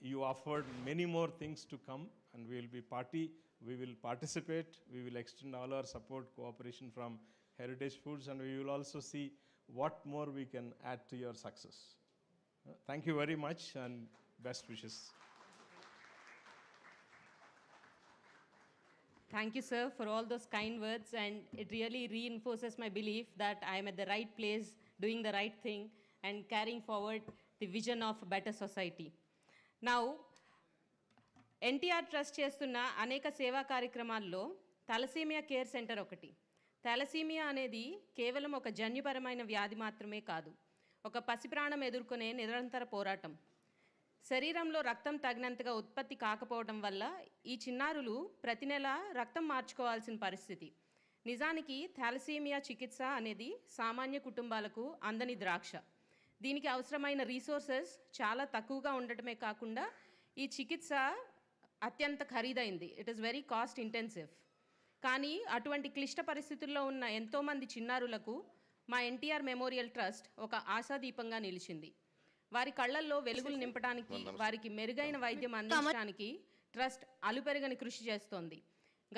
you offered many more things to come, and we will participate, we will extend all our support, cooperation from Heritage Foods, and we will also see what more we can add to your success. Thank you very much, and best wishes. Thank you, sir, for all those kind words, and it really reinforces my belief that I am at the right place, doing the right thing, and carrying forward the vision of a better society. Now, NTR Trust చేస్తున్న అనేక సేవా కార్యక్రమాల్లో thalassaemia care centre ఒకటి. Thalassaemia అనేది కేవలం ఒక జన్యుపరమైన వ్యాధి మాత్రమే కాదు, ఒక పసిప్రాణం ఎదుర్కొనే నిరంతర పోరాటం. శరీరంలో రక్తం తగినంతగా ఉత్పత్తి కాకపోవడం వల్ల ఈ చిన్నారులు ప్రతి నెల రక్తం మార్చుకోవాల్సిన పరిస్థితి. నిజానికి థాలసీమియా చికిత్స అనేది సామాన్య కుటుంబాలకు అందని ద్రాక్ష. దీనికి అవసరమైన రీసోర్సెస్ చాలా తక్కువగా ఉండటమే కాకుండా ఈ చికిత్స అత్యంత ఖరీదైంది. It is very cost intensive. కానీ అటువంటి క్లిష్ట పరిస్థితుల్లో ఉన్న ఎంతోమంది చిన్నారులకు మా ఎన్టీఆర్ మెమోరియల్ ట్రస్ట్ ఒక ఆశాదీపంగా నిలిచింది. వారి కళ్ళల్లో వెలుగులు నింపడానికి, వారికి మెరుగైన వైద్యం అందించడానికి ట్రస్ట్ అలుపెరగని కృషి చేస్తోంది.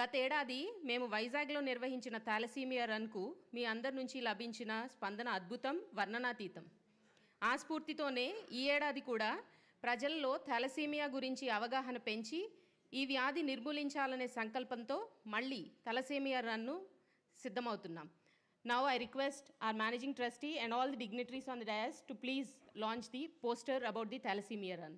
గతేడాది మేము వైజాగ్లో నిర్వహించిన థాలసీమియా రన్కు మీ అందరి నుంచి లభించిన స్పందన అద్భుతం, వర్ణనాతీతం. ఆ స్ఫూర్తితోనే ఈ ఏడాది కూడా ప్రజల్లో థాలసీమియా గురించి అవగాహన పెంచి ఈ వ్యాధి నిర్మూలించాలనే సంకల్పంతో మళ్ళీ థాలసీమియా రన్ను సిద్ధమవుతున్నాం. Now I request our managing trustee and all the dignitaries on the dais to please launch the poster about the Thalassemia Run.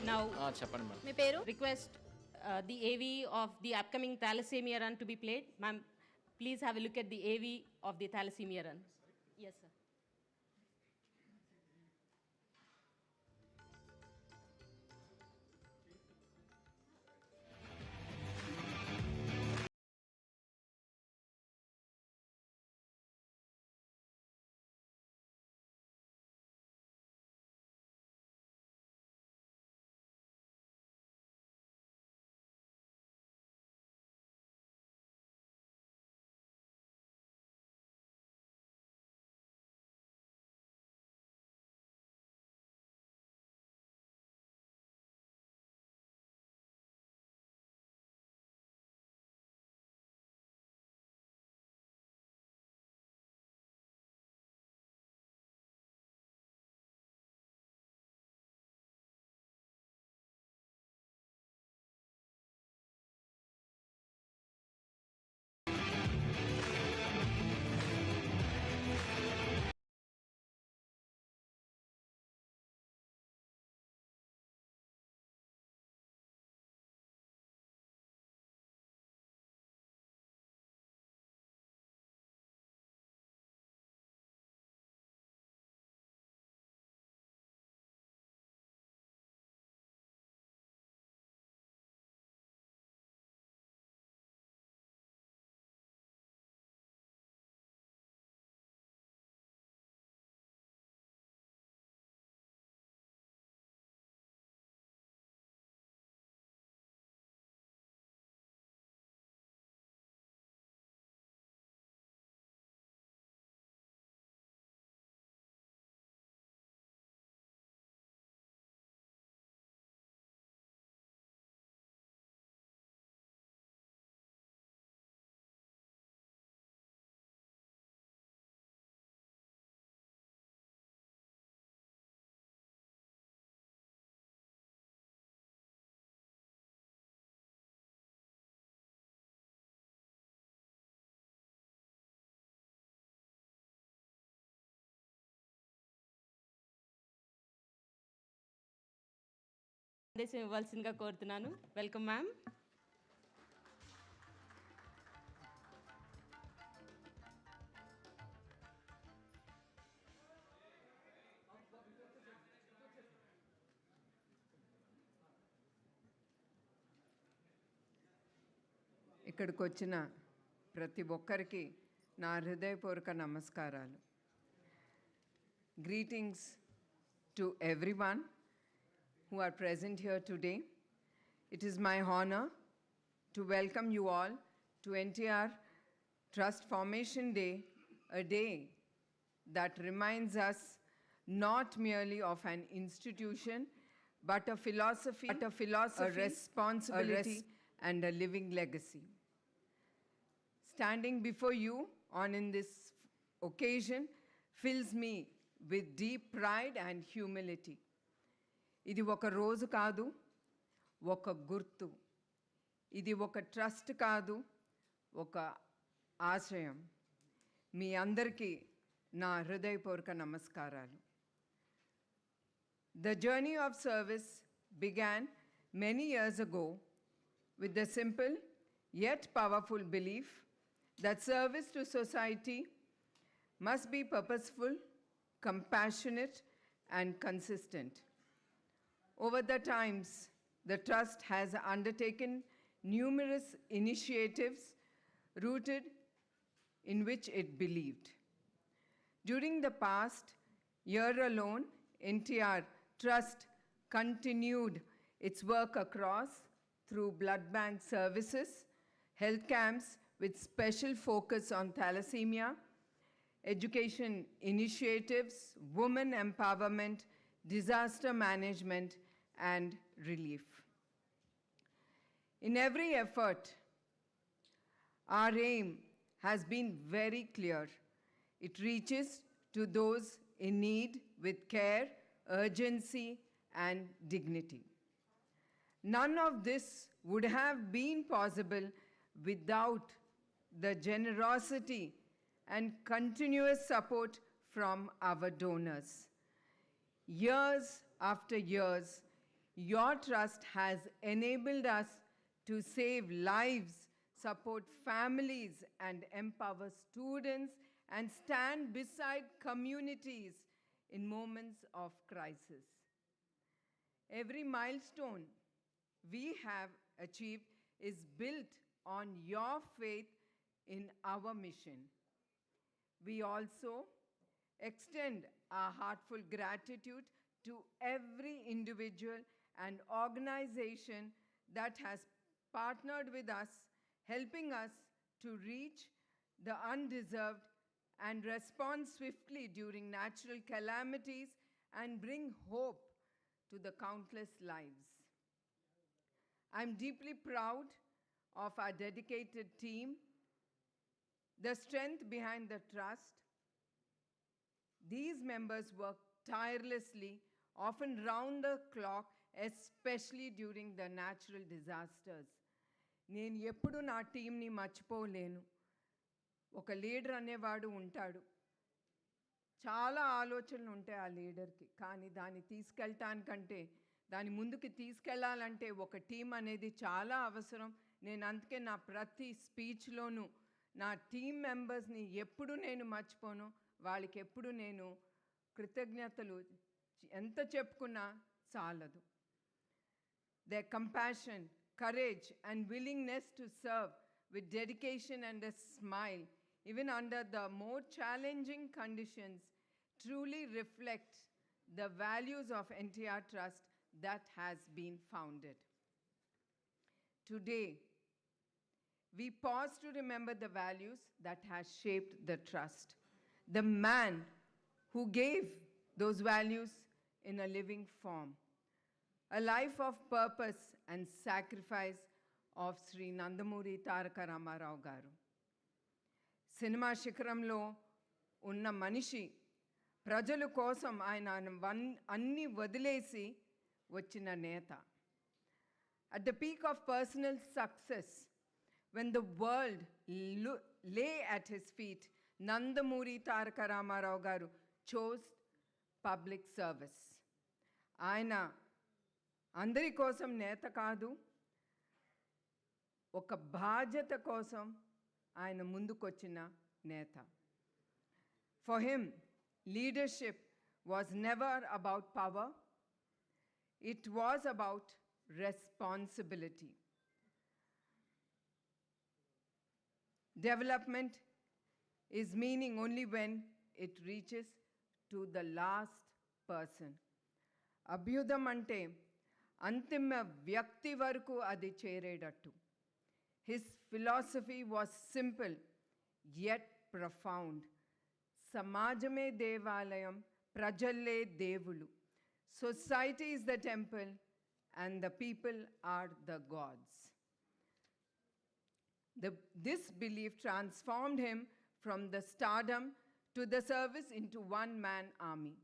Now, request the AV of the upcoming Thalassemia Run to be played. Ma'am, please have a look at the AV of the Thalassemia Run. Yes, sir. సందేశం ఇవ్వాల్సిందిగా కోరుతున్నాను. Welcome ma'am. ఇక్కడికి వచ్చిన ప్రతి ఒక్కరికి నా హృదయపూర్వక నమస్కారాలు. Greetings to everyone who are present here today. It is my honor to welcome you all to NTR Trust Formation Day, a day that reminds us not merely of an institution, but a philosophy, a responsibility, and a living legacy. Standing before you on in this occasion fills me with deep pride and humility. ఇది ఒక రోజు కాదు, ఒక గుర్తు. ఇది ఒక trust కాదు, ఒక ఆశయం. మీ అందరికీ నా హృదయపూర్వక నమస్కారాలు. The journey of service began many years ago with the simple yet powerful belief that service to society must be purposeful, compassionate, and consistent. Over the times, the Trust has undertaken numerous initiatives rooted in which it believed. During the past year alone, NTR Trust continued its work across through blood bank services, health camps with special focus on thalassemia, education initiatives, women empowerment, disaster management, and relief. In every effort, our aim has been very clear. It reaches to those in need with care, urgency, and dignity. None of this would have been possible without the generosity and continuous support from our donors. Years after years, your trust has enabled us to save lives, support families, and empower students, and stand beside communities in moments of crisis. Every milestone we have achieved is built on your faith in our mission. We also extend our heartfelt gratitude to every individual and organization that has partnered with us, helping us to reach the undeserved and respond swiftly during natural calamities and bring hope to the countless lives. I'm deeply proud of our dedicated team, the strength behind the trust. These members work tirelessly, often round the clock, especially during the natural disasters. నేను ఎప్పుడు నా టీంని మర్చిపోలేను. ఒక leader అనేవాడు ఉంటాడు. చాలా ఆలోచనలు ఉంటాయి ఆ లీడర్కి, కానీ దాన్ని తీసుకెళ్ళటానికంటే దాని ముందుకు తీసుకెళ్ళాలంటే ఒక టీం అనేది చాలా అవసరం. నేను అందుకే నా ప్రతి స్పీచ్లోనూ నా టీం మెంబర్స్ని ఎప్పుడు నేను మర్చిపోను. వాళ్ళకి ఎప్పుడు నేను కృతజ్ఞతలు ఎంత చెప్పుకున్నా చాలదు. Their compassion, courage, and willingness to serve with dedication and a smile, even under the more challenging conditions, truly reflect the values of NTR Trust that has been founded. Today, we pause to remember the values that has shaped the trust. The man who gave those values in a living form. A life of purpose and sacrifice of Sri Nandamuri Taraka Ramarao Garu. Cinema శిఖరంలో ఉన్న మనిషి ప్రజల కోసం ఆయన అన్ని వదిలేసి వచ్చిన నేత. At the peak of personal success, when the world lay at his feet, Nandamuri Taraka Ramarao Garu chose public service. ఆయన అందరి కోసం నేత కాదు, ఒక బాధ్యత కోసం ఆయన ముందుకొచ్చిన నేత. For him, leadership was never about power. It was about responsibility. Development is meaning only when it reaches to the last person. అభ్యుదం అంటే అంతిమ వ్యక్తి వరకు అది చేరేటట్టు. His philosophy was simple yet profound. సమాజమే దేవాలయం, ప్రజల్లే దేవులు. Society is the temple and the people are the gods. This belief transformed him from the stardom to the service into one-man army.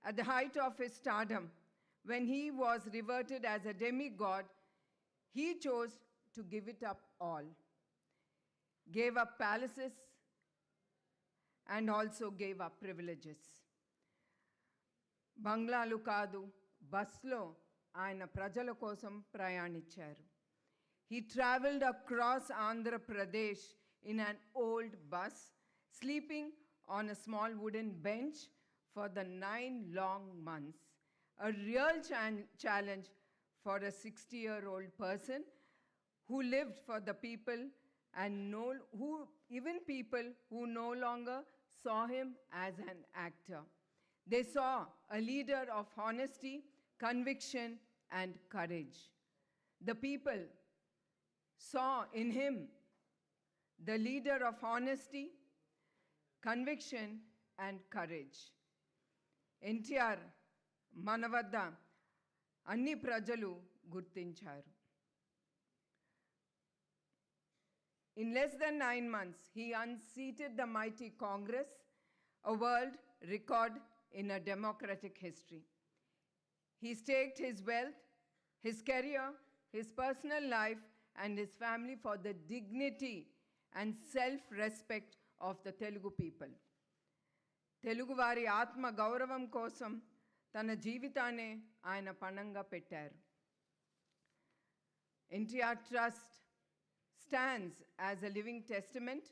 At the height of his stardom, when he was revered as a demigod, he chose to give it up all. Gave up palaces and also gave up privileges. బంగ్లాలు కాదు, బస్లో ఆయన ప్రజల కోసం ప్రయాణించారు. He traveled across Andhra Pradesh in an old bus, sleeping on a small wooden bench for the 9 long months. A real challenge for a 60-year-old person who lived for the people and even people who no longer saw him as an actor. They saw a leader of honesty, conviction, and courage. The people saw in him the leader of honesty, conviction, and courage. NTR మన వద్ద అన్ని ప్రజలు గుర్తించారు. In less than 9 months, he unseated the mighty Congress, a world record in a democratic history. He staked his wealth, his career, his personal life, and his family for the dignity and self-respect of the Telugu people. Telugu వారి ఆత్మ గౌరవం కోసం తన జీవితాన్ని ఆయన పణంగా పెట్టారు. NTR Trust stands as a living testament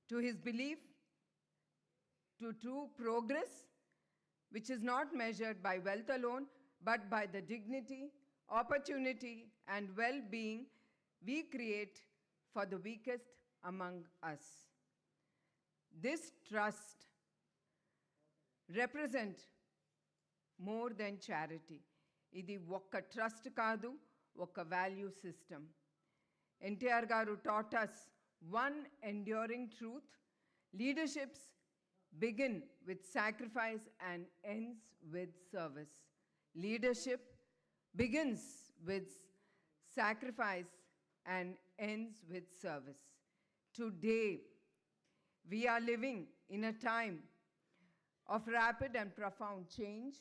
to his belief to true progress, which is not measured by wealth alone, but by the dignity, opportunity, and well-being we create for the weakest among us. This trust represents more than charity. ఇది ఒక్క trust కాదు, ఒక value system. NTR గారు taught us one enduring truth: leaderships begin with sacrifice and ends with service. Leadership begins with sacrifice and ends with service. Today, we are living in a time of rapid and profound change.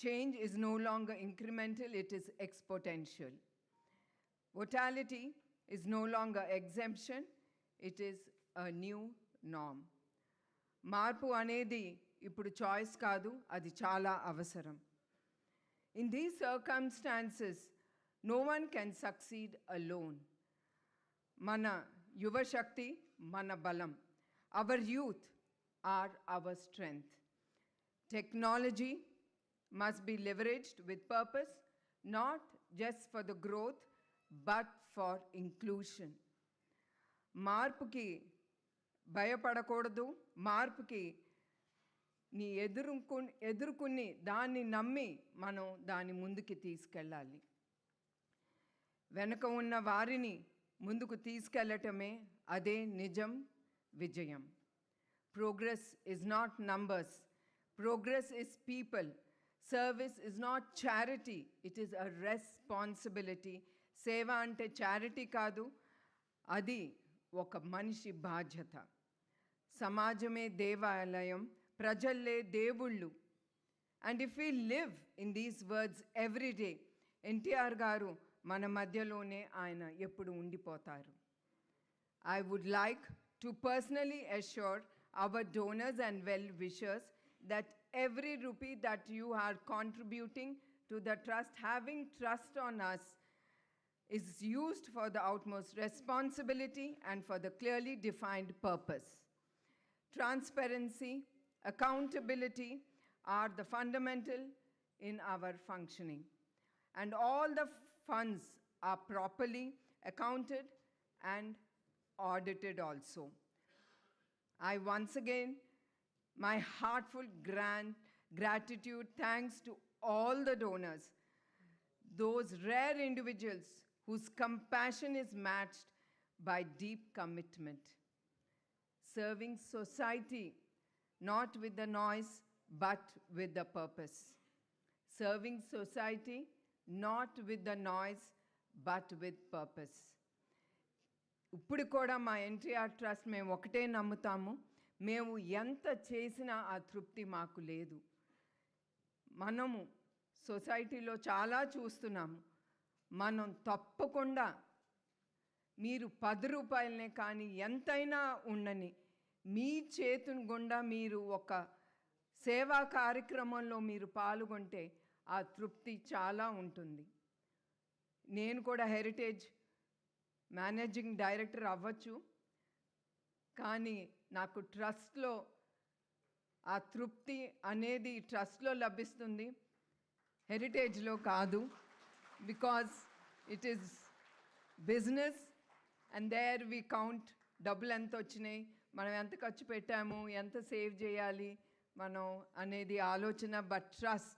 Change is no longer incremental, it is exponential. Mortality is no longer exemption, it is a new norm. మార్పు అనేది ఇప్పుడు choice కాదు, అది చాలా అవసరం. In these circumstances, no one can succeed alone. మన యువశక్తి మన బలం. Our youth are our strength. Technology must be leveraged with purpose, not just for the growth, but for inclusion. మార్పుకి భయపడకూడదు, మార్పుకి ఎదుర్కొని దాన్ని నమ్మి మనం దాని ముందుకి తీసుకెళ్ళాలి. వెనుక ఉన్న వారిని ముందుకు తీసుకెళ్ళటమే అదే నిజం విజయం. Progress is not numbers. Progress is people. Service is not charity. It is a responsibility. సేవ అంటే చారిటీ కాదు, అది ఒక మనిషి బాధ్యత. సమాజమే దేవాలయం, ప్రజల్లే దేవుళ్ళు. And if we live in these words every day, NTR గారు మన మధ్యలోనే ఆయన ఎప్పుడు ఉండిపోతారు. I would like to personally assure our donors and well-wishers that every rupee that you are contributing to the trust having trust on us is used for the utmost responsibility and for the clearly defined purpose. Transparency, accountability are the fundamental in our functioning. And all the funds are properly accounted and audited also. I once again, my heartfelt gratitude thanks to all the donors, those rare individuals whose compassion is matched by deep commitment. Serving society, not with the noise, but with the purpose. Serving society, not with the noise, but with purpose. ఇప్పుడు కూడా మా NTR trust మేము ఒకటే నమ్ముతాము, మేము ఎంత చేసినా ఆ తృప్తి మాకు లేదు. మనము సొసైటీలో చాలా చూస్తున్నాము. మనం తప్పకుండా మీరు 10 రూపాయలనే కానీ ఎంతైనా ఉండని మీ చేతుని గుండా మీరు ఒక సేవా కార్యక్రమంలో మీరు పాల్గొంటే ఆ తృప్తి చాలా ఉంటుంది. నేను కూడా హెరిటేజ్ మేనేజింగ్ డైరెక్టర్ అవ్వచ్చు, కానీ నాకు ట్రస్ట్లో ఆ తృప్తి అనేది ట్రస్ట్లో లభిస్తుంది, హెరిటేజ్లో కాదు. Because it is business and there we count డబ్బులు ఎంత వచ్చినాయి, మనం ఎంత ఖర్చు పెట్టాము, ఎంత సేవ్ చేయాలి మనం అనేది ఆలోచన. But trust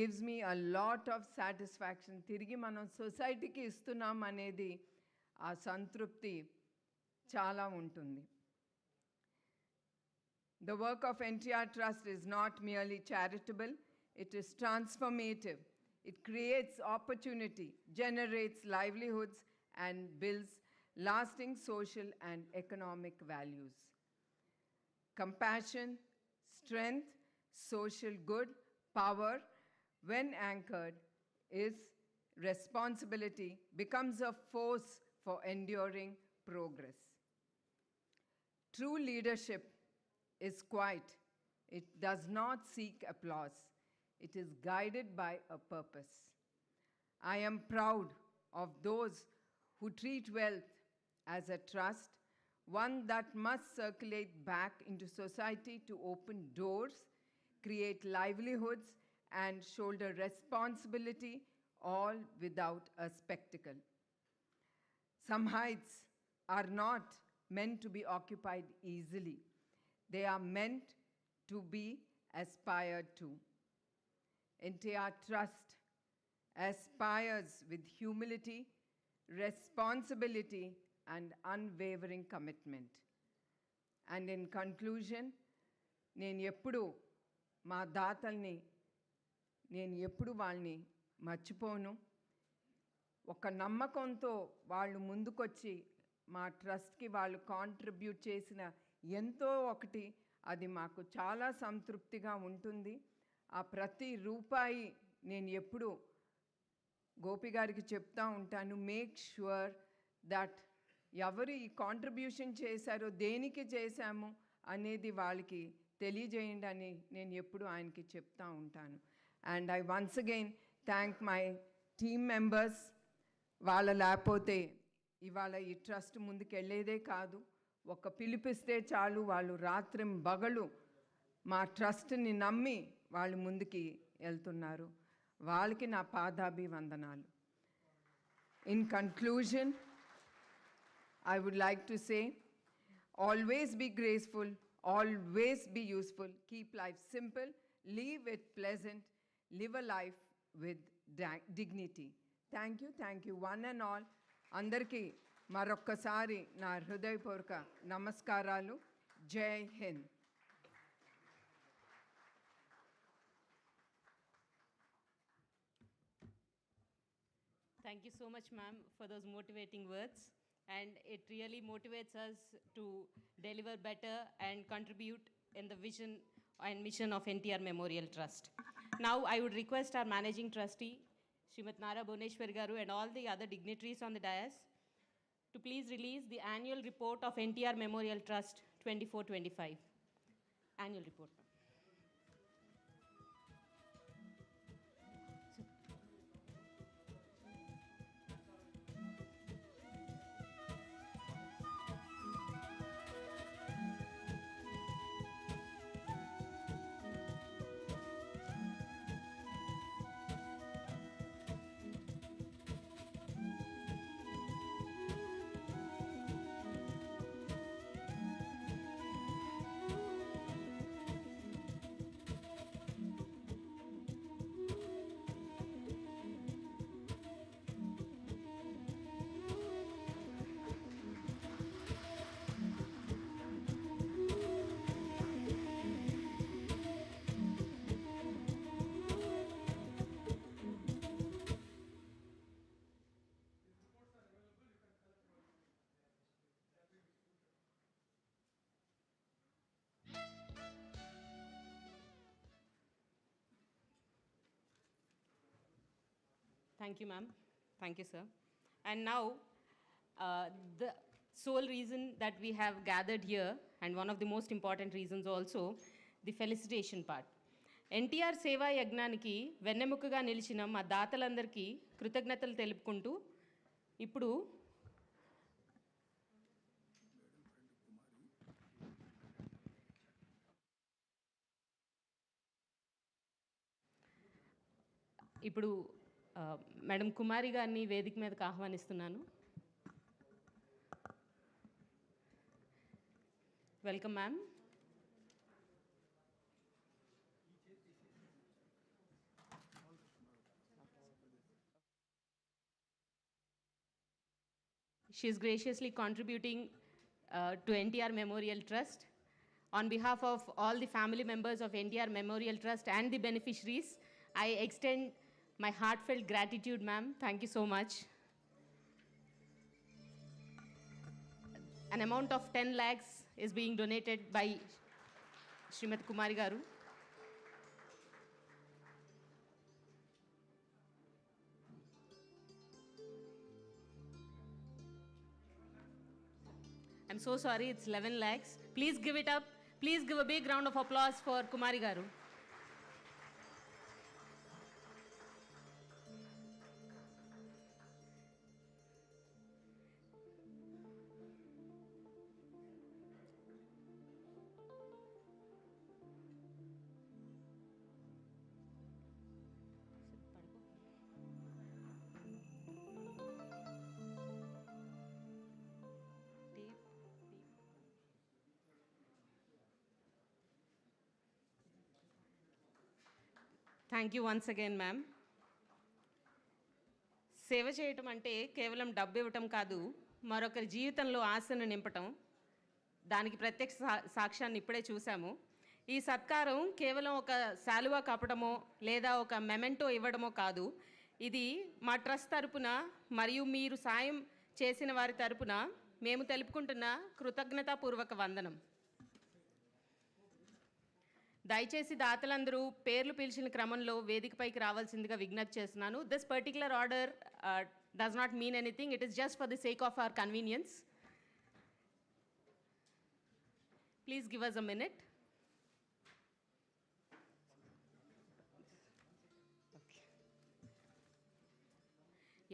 gives me a lot of satisfaction. తిరిగి మనం సొసైటీకి ఇస్తున్నాం అనేది ఆ సంతృప్తి చాలా ఉంటుంది. The work of NTR Trust is not merely charitable, it is transformative. It creates opportunity, generates livelihoods, and builds lasting social and economic values. Compassion, strength, social good, power, when anchored, is responsibility, becomes a force for enduring progress. True leadership is quiet. It does not seek applause. It is guided by a purpose. I am proud of those who treat wealth as a trust, one that must circulate back into society to open doors, create livelihoods, and shoulder responsibility, all without a spectacle. Some heights are not meant to be occupied easily. They are meant to be aspired to. NTR Trust aspires with humility, responsibility, and unwavering commitment. And in conclusion, నేను ఎప్పుడు మా దాతల్ని నేను ఎప్పుడు వాళ్ళని మర్చిపోను. ఒక నమ్మకంతో వాళ్ళు ముందుకొచ్చి మా ట్రస్ట్కి వాళ్ళు కాంట్రిబ్యూట్ చేసిన ఎంతో ఒకటి అది మాకు చాలా సంతృప్తిగా ఉంటుంది. ఆ ప్రతి రూపాయి నేను ఎప్పుడు గోపి గారికి చెప్తా ఉంటాను, మేక్ ష్యూర్ దట్ ఎవరు ఈ కాంట్రిబ్యూషన్ చేశారో దేనికి చేశాము అనేది వాళ్ళకి తెలియజేయండి అని నేను ఎప్పుడు ఆయనకి చెప్తా ఉంటాను. And I once again thank my team members. వాళ్ళ లేకపోతే ఇవాళ ఈ ట్రస్ట్ ముందుకు వెళ్ళేదే కాదు. ఒక పిలిపిస్తే చాలు వాళ్ళు రాత్రి బగలు మా ట్రస్ట్ని నమ్మి వాళ్ళు ముందుకి వెళ్తున్నారు. వాళ్ళకి నా పాదాభివందనాలు. In conclusion, I would like to say, always be graceful, always be useful, keep life simple, live it pleasant, live a life with dignity. Thank you, one and all. Andarki marokkasari na hrudayapurvaka namaskaralu. Jai Hind. Thank you so much, ma'am, for those motivating words. And it really motivates us to deliver better and contribute in the vision and mission of NTR Memorial Trust. Now, I would request our managing trustee, Srimati Nara Bhuvaneshwari garu, and all the other dignitaries on the dais to please release the annual report of NTR Memorial Trust 24-25. Annual report. Thank you, ma'am. Thank you, sir. And now, the sole reason that we have gathered here, and one of the most important reasons also, the felicitation part. NTR సేవా యజ్ఞానికి వెన్నెముకగా నిలిచిన మా దాతలందరికీ కృతజ్ఞతలు తెలుపుకుంటూ ఇప్పుడు ఇప్పుడు madam కుమారి గారిని వేదిక మీదకి ఆహ్వానిస్తున్నాను. Welcome ma'am. She is graciously contributing to NTR Memorial Trust. On behalf of all the family members of NTR Memorial Trust and the beneficiaries, I extend my heartfelt gratitude, ma'am. Thank you so much. An amount of 10 lakhs is being donated by Srimati Kumari Garu. I'm so sorry, it's 11 lakhs. Please give it up. Please give a big round of applause for Kumari Garu. Thank you once again ma'am. సేవ చేయటం అంటే కేవలం డబ్బు ఇవ్వటం కాదు, మరొకరి జీవితంలో ఆశను నింపటం. దానికి ప్రత్యక్ష సాక్ష్యాన్ని ఇప్పుడే చూసాము. ఈ సత్కారం కేవలం ఒక శాలువా కప్పడమో లేదా ఒక మెమెంటో ఇవ్వడమో కాదు. ఇది మా ట్రస్ట్ తరపున మరియు మీరు సాయం చేసిన వారి తరపున మేము తెలుపుకుంటున్న కృతజ్ఞతాపూర్వక వందనం. దయచేసి దాతలందరూ పేర్లు పిలిచిన క్రమంలో వేదికపైకి రావాల్సిందిగా విజ్ఞప్తి చేస్తున్నాను. This particular order does not mean anything. It is just for the sake of our convenience. Please give us a minute.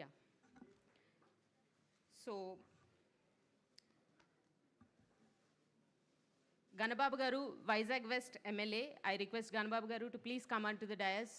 Yeah, so Ganababu Garu, Vizag West MLA, I request Ganababu Garu to please come onto the dais.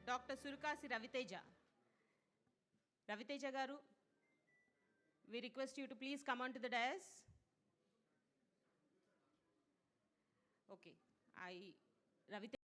Dr. Surkasi Raviteja. Raviteja garu, we request you to please come onto the dais. Okay, Raviteja.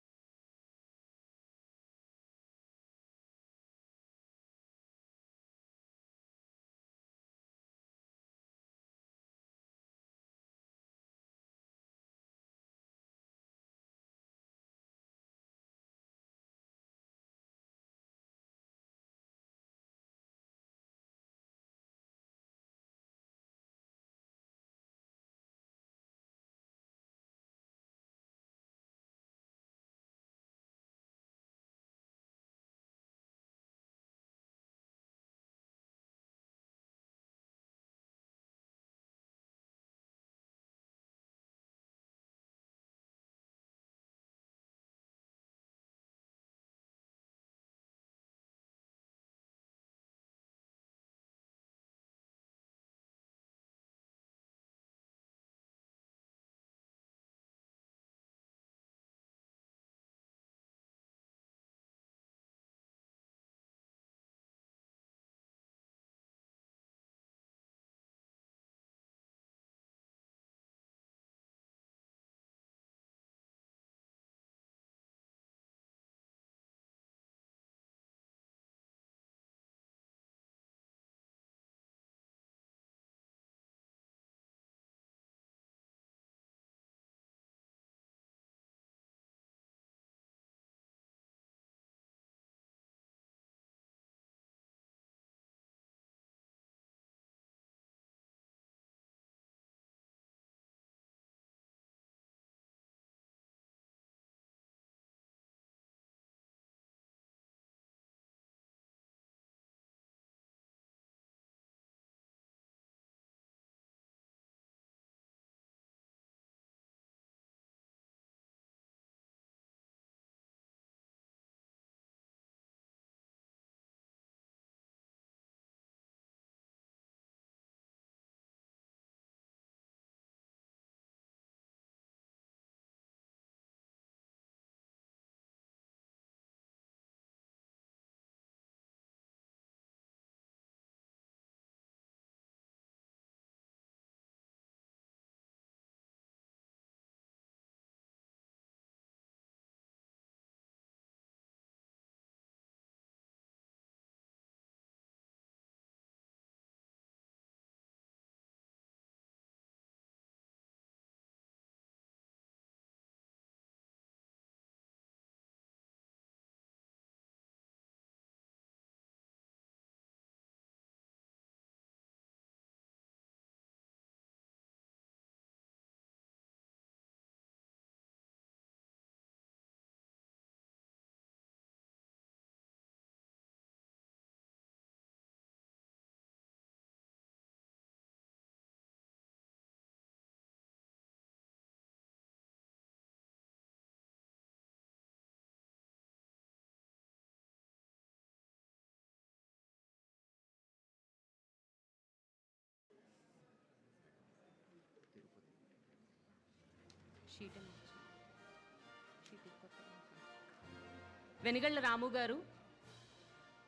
వెనిగళ్ళ రాము గారు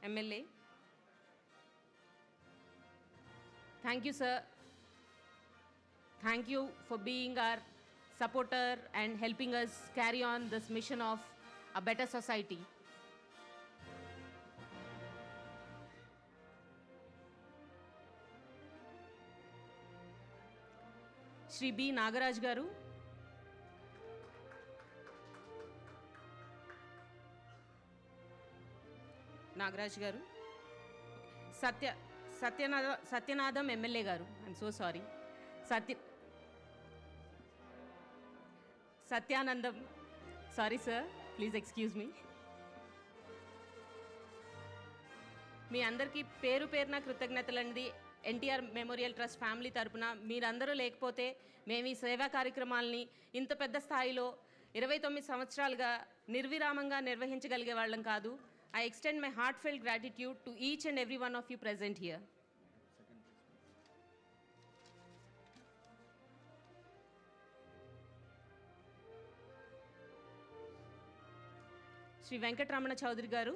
MLA. Thank you sir, thank you for being our supporter and helping us carry on this mission of a better society. Shri B. Nagaraj garu, Nagaraj garu, Satyanadam MLA garu, I'm so sorry. Satyanandam, sorry sir, please excuse me. మీ అందరికీ పేరు పేరున కృతజ్ఞతలండి. NTR memorial trust family తరపున మీరందరూ లేకపోతే మేము ఈ సేవా కార్యక్రమాలని ఇంత పెద్ద స్థాయిలో 29 సంవత్సరాలుగా నిర్విరామంగా నిర్వహించగలిగే వాళ్ళం కాదు. I extend my heartfelt gratitude to each and every one of you present here. Shri Venkatramana Chaudhary garu.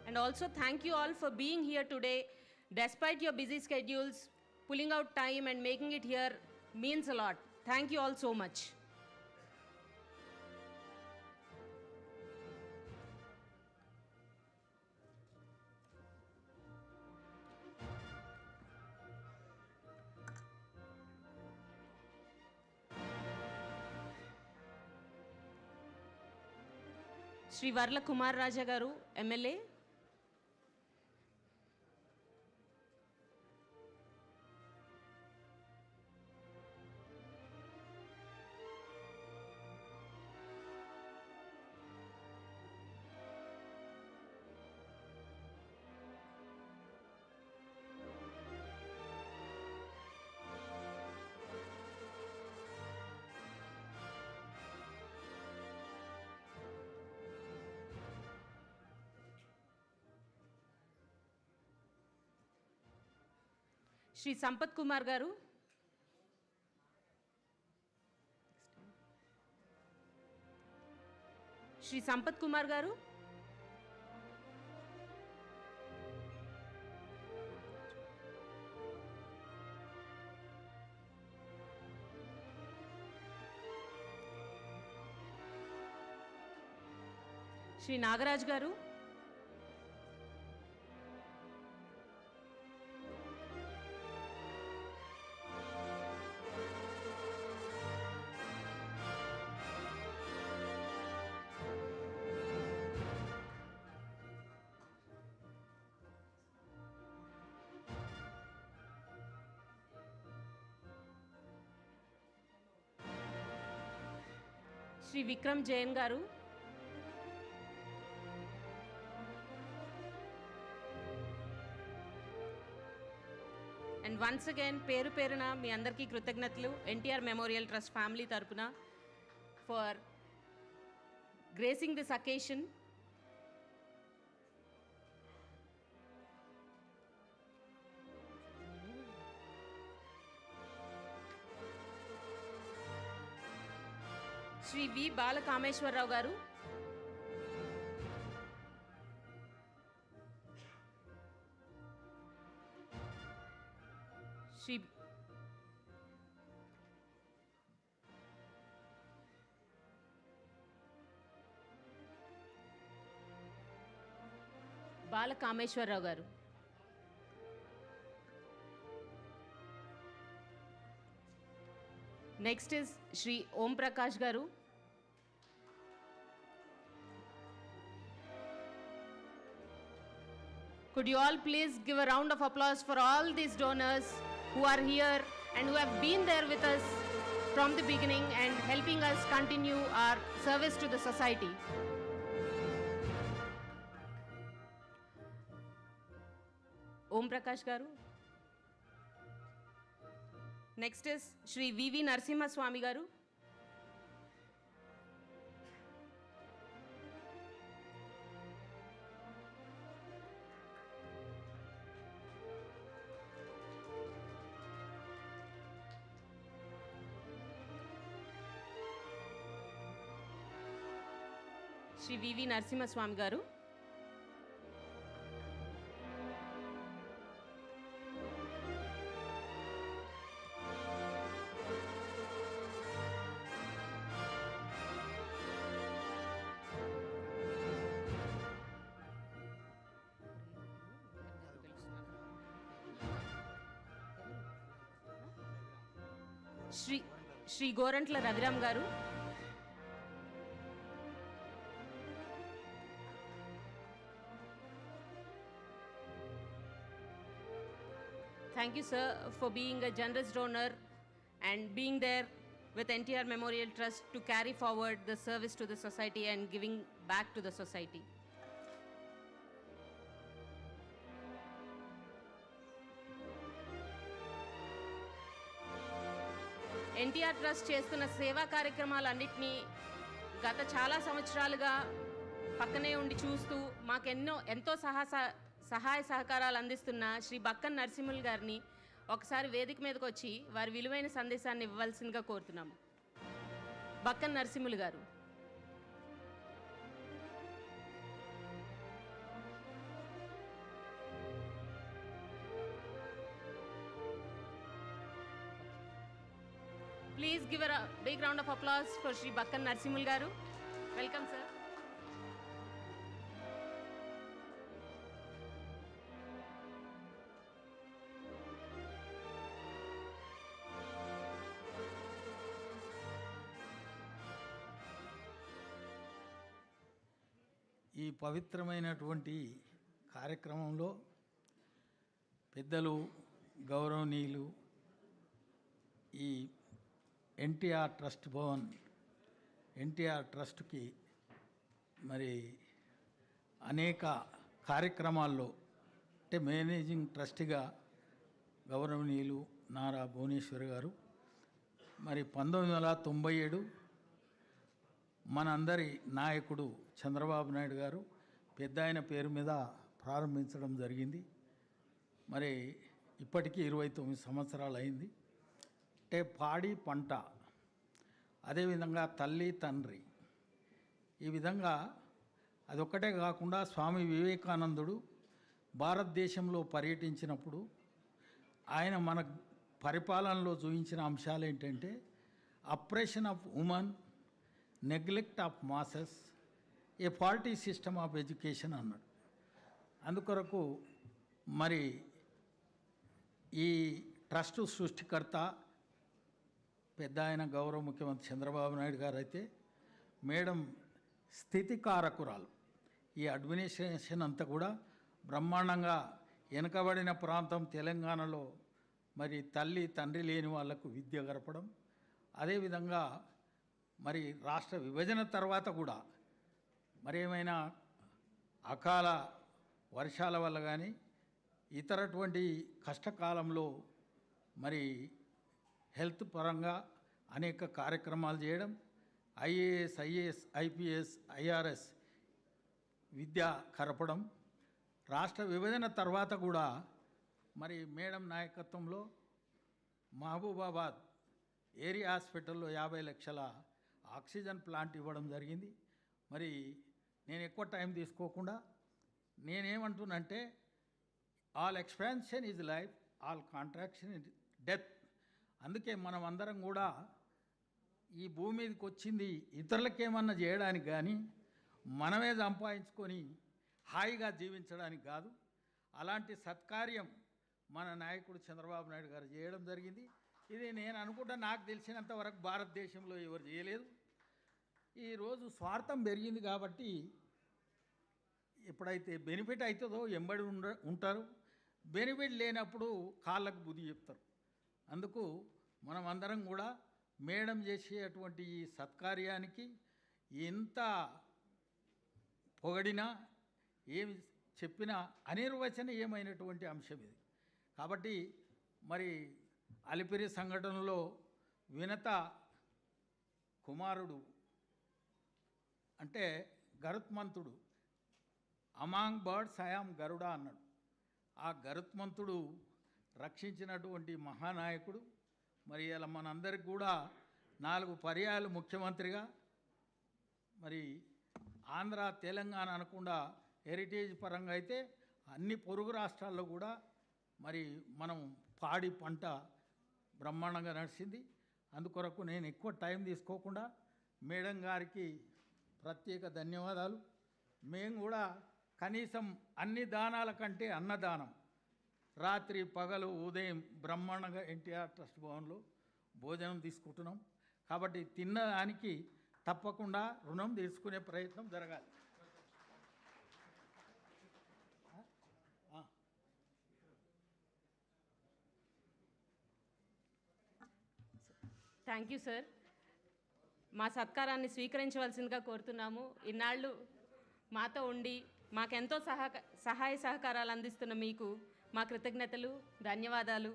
And also thank you all for being here today. Despite your busy schedules, pulling out time and making it here means a lot. Thank you all so much. Shri Varla Kumar Raja garu, MLA. Shri Sampath Kumar garu. Shri Sampath Kumar garu. Shri Nagaraj garu. Shri Vikram Jain garu. And once again, Peru Peruna, mi andarki Krutagnatlu, NTR Memorial Trust family tarpuna for gracing this occasion. Shri V. Balakameshwarrao garu. Shri Balakameshwarrao garu. Next is Shri Om Prakash garu. Could you all please give a round of applause for all these donors who are here and who have been there with us from the beginning and helping us continue our service to the society. Om Prakash garu. Next is Shri V.V. Narasimha Swami garu. Shri V.V. Narasimha Swami garu. Shri Gorantla Raviram garu. Thank you, sir, for being a generous donor and being there with NTR Memorial Trust to carry forward the service to the society and giving back to the society. NTR Trust చేస్తున్న సేవా కార్యక్రమాలన్నింటినీ గత చాలా సంవత్సరాలుగా పక్కనే ఉండి చూస్తూ మాకెన్నో ఎంతో సహాయ సహకారాలు అందిస్తున్న శ్రీ బక్కన్ నరసింహులు గారిని ఒకసారి వేదిక మీదకి వచ్చి వారి విలువైన సందేశాన్ని ఇవ్వవలసిందిగా కోరుతున్నాము. బక్కన్ నరసింహులు గారు. Please give a big round of applause for Shri Bakkan Narasimhul Garu. Welcome, sir. ఈ పవిత్రమైనటువంటి కార్యక్రమంలో పెద్దలు గౌరవనీయులు ఈ ఎన్టీఆర్ ట్రస్ట్ భవన్ ఎన్టీఆర్ ట్రస్ట్కి మరి అనేక కార్యక్రమాల్లో అంటే మేనేజింగ్ ట్రస్టీగా గౌరవనీయులు నారా భువనేశ్వరి గారు మరి 1997 మనందరి నాయకుడు చంద్రబాబు నాయుడు గారు పెద్ద ఆయన పేరు మీద ప్రారంభించడం జరిగింది. మరి ఇప్పటికీ 29 సంవత్సరాలు అయింది. అంటే పాడి పంట, అదేవిధంగా తల్లి తండ్రి, ఈ విధంగా అదొక్కటే కాకుండా స్వామి వివేకానందుడు భారతదేశంలో పర్యటించినప్పుడు ఆయన మన పరిపాలనలో చూపించిన అంశాలు ఏంటంటే oppression of women, neglect of masses, A faulty system of education అన్నాడు. అందుకొరకు మరి ఈ ట్రస్టు సృష్టికర్త పెద్ద ఆయన గౌరవ ముఖ్యమంత్రి చంద్రబాబు నాయుడు గారు అయితే మేడం స్థితికారకురాలు. ఈ అడ్మినిస్ట్రేషన్ అంతా కూడా బ్రహ్మాండంగా వెనుకబడిన ప్రాంతం తెలంగాణలో మరి తల్లి తండ్రి లేని వాళ్లకు విద్య గడపడం, అదేవిధంగా మరి రాష్ట్ర విభజన తర్వాత కూడా మరి ఏమైనా అకాల వర్షాల వల్ల కానీ ఇతరటువంటి కష్టకాలంలో మరి హెల్త్ పరంగా అనేక కార్యక్రమాలు చేయడం, ఐఏఎస్, ఐఏఎస్, ఐపీఎస్, ఐఆర్ఎస్ విద్య కరపడం, రాష్ట్ర విభజన తర్వాత కూడా మరి మేడం నాయకత్వంలో మహబూబాబాద్ ఏరియా హాస్పిటల్లో 50 లక్షల ఆక్సిజన్ ప్లాంట్ ఇవ్వడం జరిగింది. మరి నేను ఎక్కువ టైం తీసుకోకుండా నేనేమంటున్నంటే all expansion is life, all contraction is death. అందుకే మనం అందరం కూడా ఈ భూమి మీదకి వచ్చింది ఇతరులకేమన్నా చేయడానికి కానీ మనమే సంపాదించుకొని హాయిగా జీవించడానికి కాదు. అలాంటి సత్కార్యం మన నాయకుడు చంద్రబాబు నాయుడు గారు చేయడం జరిగింది. ఇది నేను అనుకుంటా, నాకు తెలిసినంత వరకు భారతదేశంలో ఎవరు చేయలేదు. ఈరోజు స్వార్థం పెరిగింది కాబట్టి ఎప్పుడైతే బెనిఫిట్ అవుతుందో ఎంబడి ఉంటారు, బెనిఫిట్ లేనప్పుడు కాళ్ళకు బుద్ధి చెప్తారు. అందుకు మనం అందరం కూడా మేడం చేసేటువంటి ఈ సత్కార్యానికి ఎంత పొగడినా ఏమి చెప్పినా అనిర్వచనీయమైనటువంటి అంశం ఇది. కాబట్టి మరి అలిపిరి సంఘటనలో వినత కుమారుడు అంటే గరుత్మంతుడు, అమాంగ్ బర్డ్స్ ఐయామ్ గరుడ అన్నాడు. ఆ గరుత్మంతుడు రక్షించినటువంటి మహానాయకుడు. మరి ఇలా మనందరికి కూడా 4 పర్యాయాలు ముఖ్యమంత్రిగా, మరి ఆంధ్ర తెలంగాణ అనకుండా హెరిటేజ్ పరంగా అయితే అన్ని పొరుగు రాష్ట్రాల్లో కూడా మరి మనం పాడి పంట బ్రహ్మాండంగా నడిచింది. అందుకొరకు నేను ఎక్కువ టైం తీసుకోకుండా మేడం గారికి ప్రత్యేక ధన్యవాదాలు. మేము కూడా కనీసం అన్ని దానాల కంటే అన్నదానం, రాత్రి పగలు ఉదయం బ్రహ్మాండంగా ఎన్టీఆర్ ట్రస్ట్ భవన్లో భోజనం తీసుకుంటున్నాం. కాబట్టి తిన్నదానికి తప్పకుండా రుణం తీర్చుకునే ప్రయత్నం జరగాలి. Thank you sir. మా సత్కారాన్ని స్వీకరించవలసిందిగా కోరుతున్నాము. ఇన్నాళ్ళు మాతో ఉండి మాకెంతో సహాయ సహకారాలు అందిస్తున్న మీకు మా కృతజ్ఞతలు, ధన్యవాదాలు.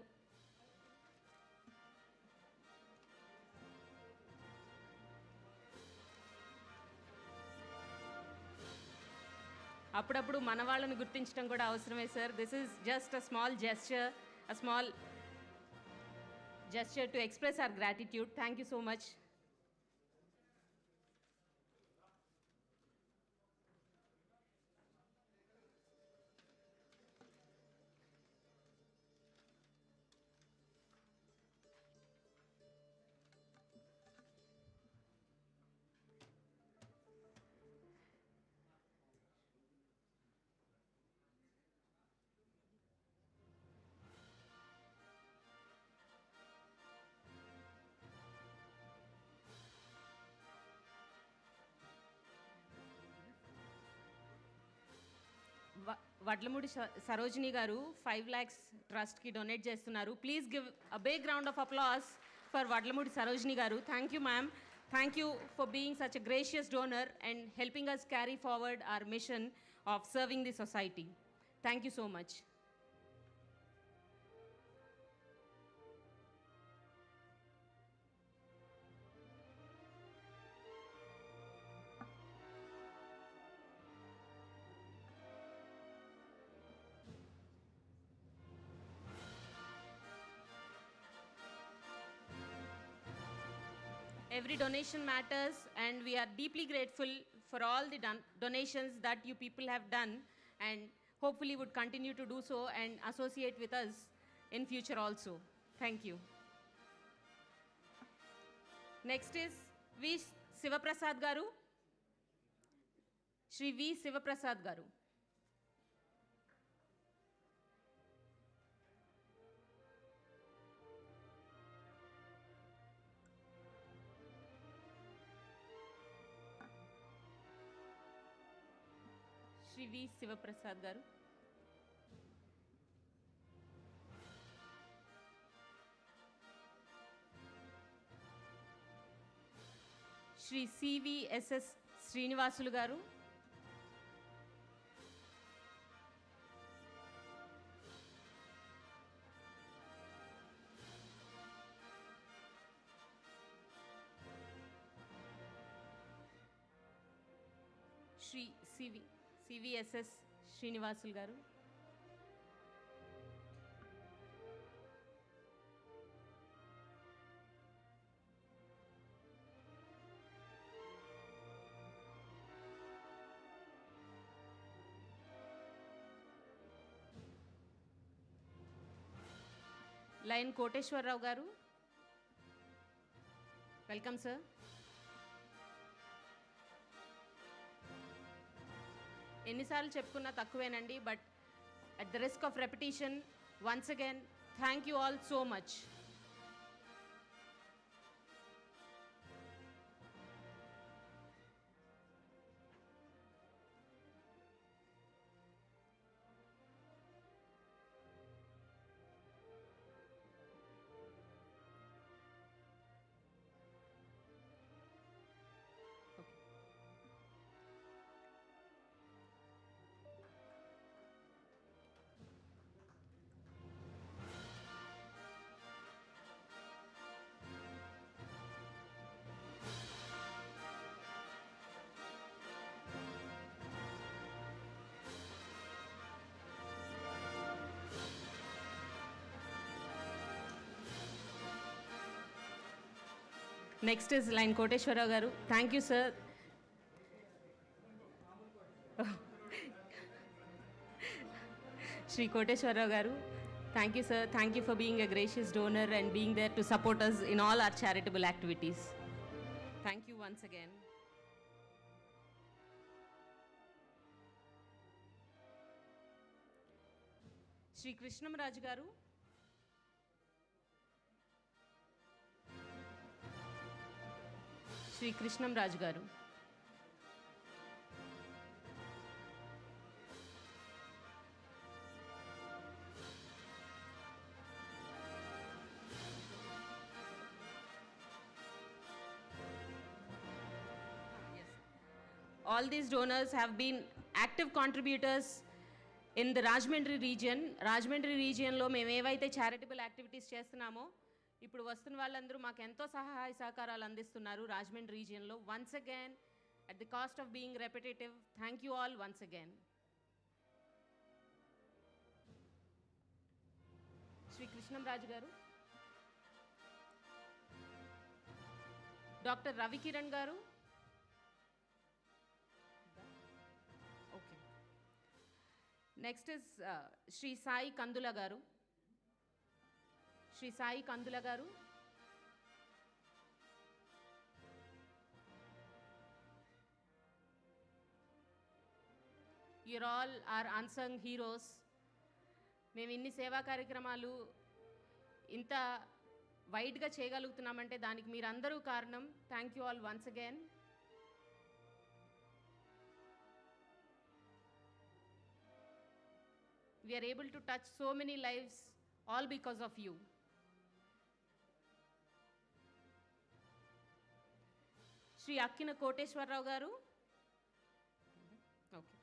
అప్పుడప్పుడు మన వాళ్ళని గుర్తించడం కూడా అవసరమే sir. This is just a small gesture, a small gesture to express our gratitude. Thank you so much. Vadlamudi Sarojini garu 5 lakhs ట్రస్ట్కి డొనేట్ చేస్తున్నారు. Please give a big round of applause for Vadlamudi Sarojini garu. Thank you ma'am. Thank you for being such a gracious donor and helping us carry forward our mission of serving the society. Thank you so much. Every donation matters, and we are deeply grateful for all the donations that you people have done, and hopefully would continue to do so and associate with us in future also. Thank you. Next is V. Sivaprasad Garu. Shri V. Sivaprasad Garu. Shri V. Sivaprasad Garu. Shri CVSS Srinivasulu Garu. Shri CVSS Srinivasulu Garu. Lion Koteshwarrao Garu. Welcome, sir. ఎన్నిసార్లు చెప్పుకున్నా తక్కువేనండి, but at the risk of repetition once again thank you all so much. Next is Lion Koteshwarrao Garu. Thank you, sir. Shri Koteshwarrao Garu. Thank you, sir. Thank you for being a gracious donor and being there to support us in all our charitable activities. Thank you once again. Shri Krishnam Raj Garu. Shri Krishnam Raj Garu. All these donors have been active contributors in the Rajahmundry region. Rajahmundry region lo మేము ఏవైతే charitable activities చేస్తున్నామో ఇప్పుడు వస్తున్న వాళ్ళందరూ మాకు ఎంతో సహాయ సహకారాలు అందిస్తున్నారు రాజమండ్రి రీజియన్లో. Once again at the cost of being repetitive, thank you all once again. Shri Krishnam Raju garu. Dr. Ravi Kiran garu. Okay. Next is Shri Sai Kandula garu. Shri Sai Kandula garu. You're all our unsung heroes. మేము ఇన్ని సేవా కార్యక్రమాలు ఇంత వైడ్గా చేయగలుగుతున్నామంటే దానికి మీరందరూ కారణం. Thank you all once again. We are able to touch so many lives all because of you. Shri Akkina Koteshwarrao garu. Okay.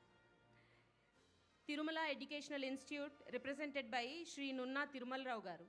Tirumala Educational Institute represented by Shri Nunna Tirumal Rao garu.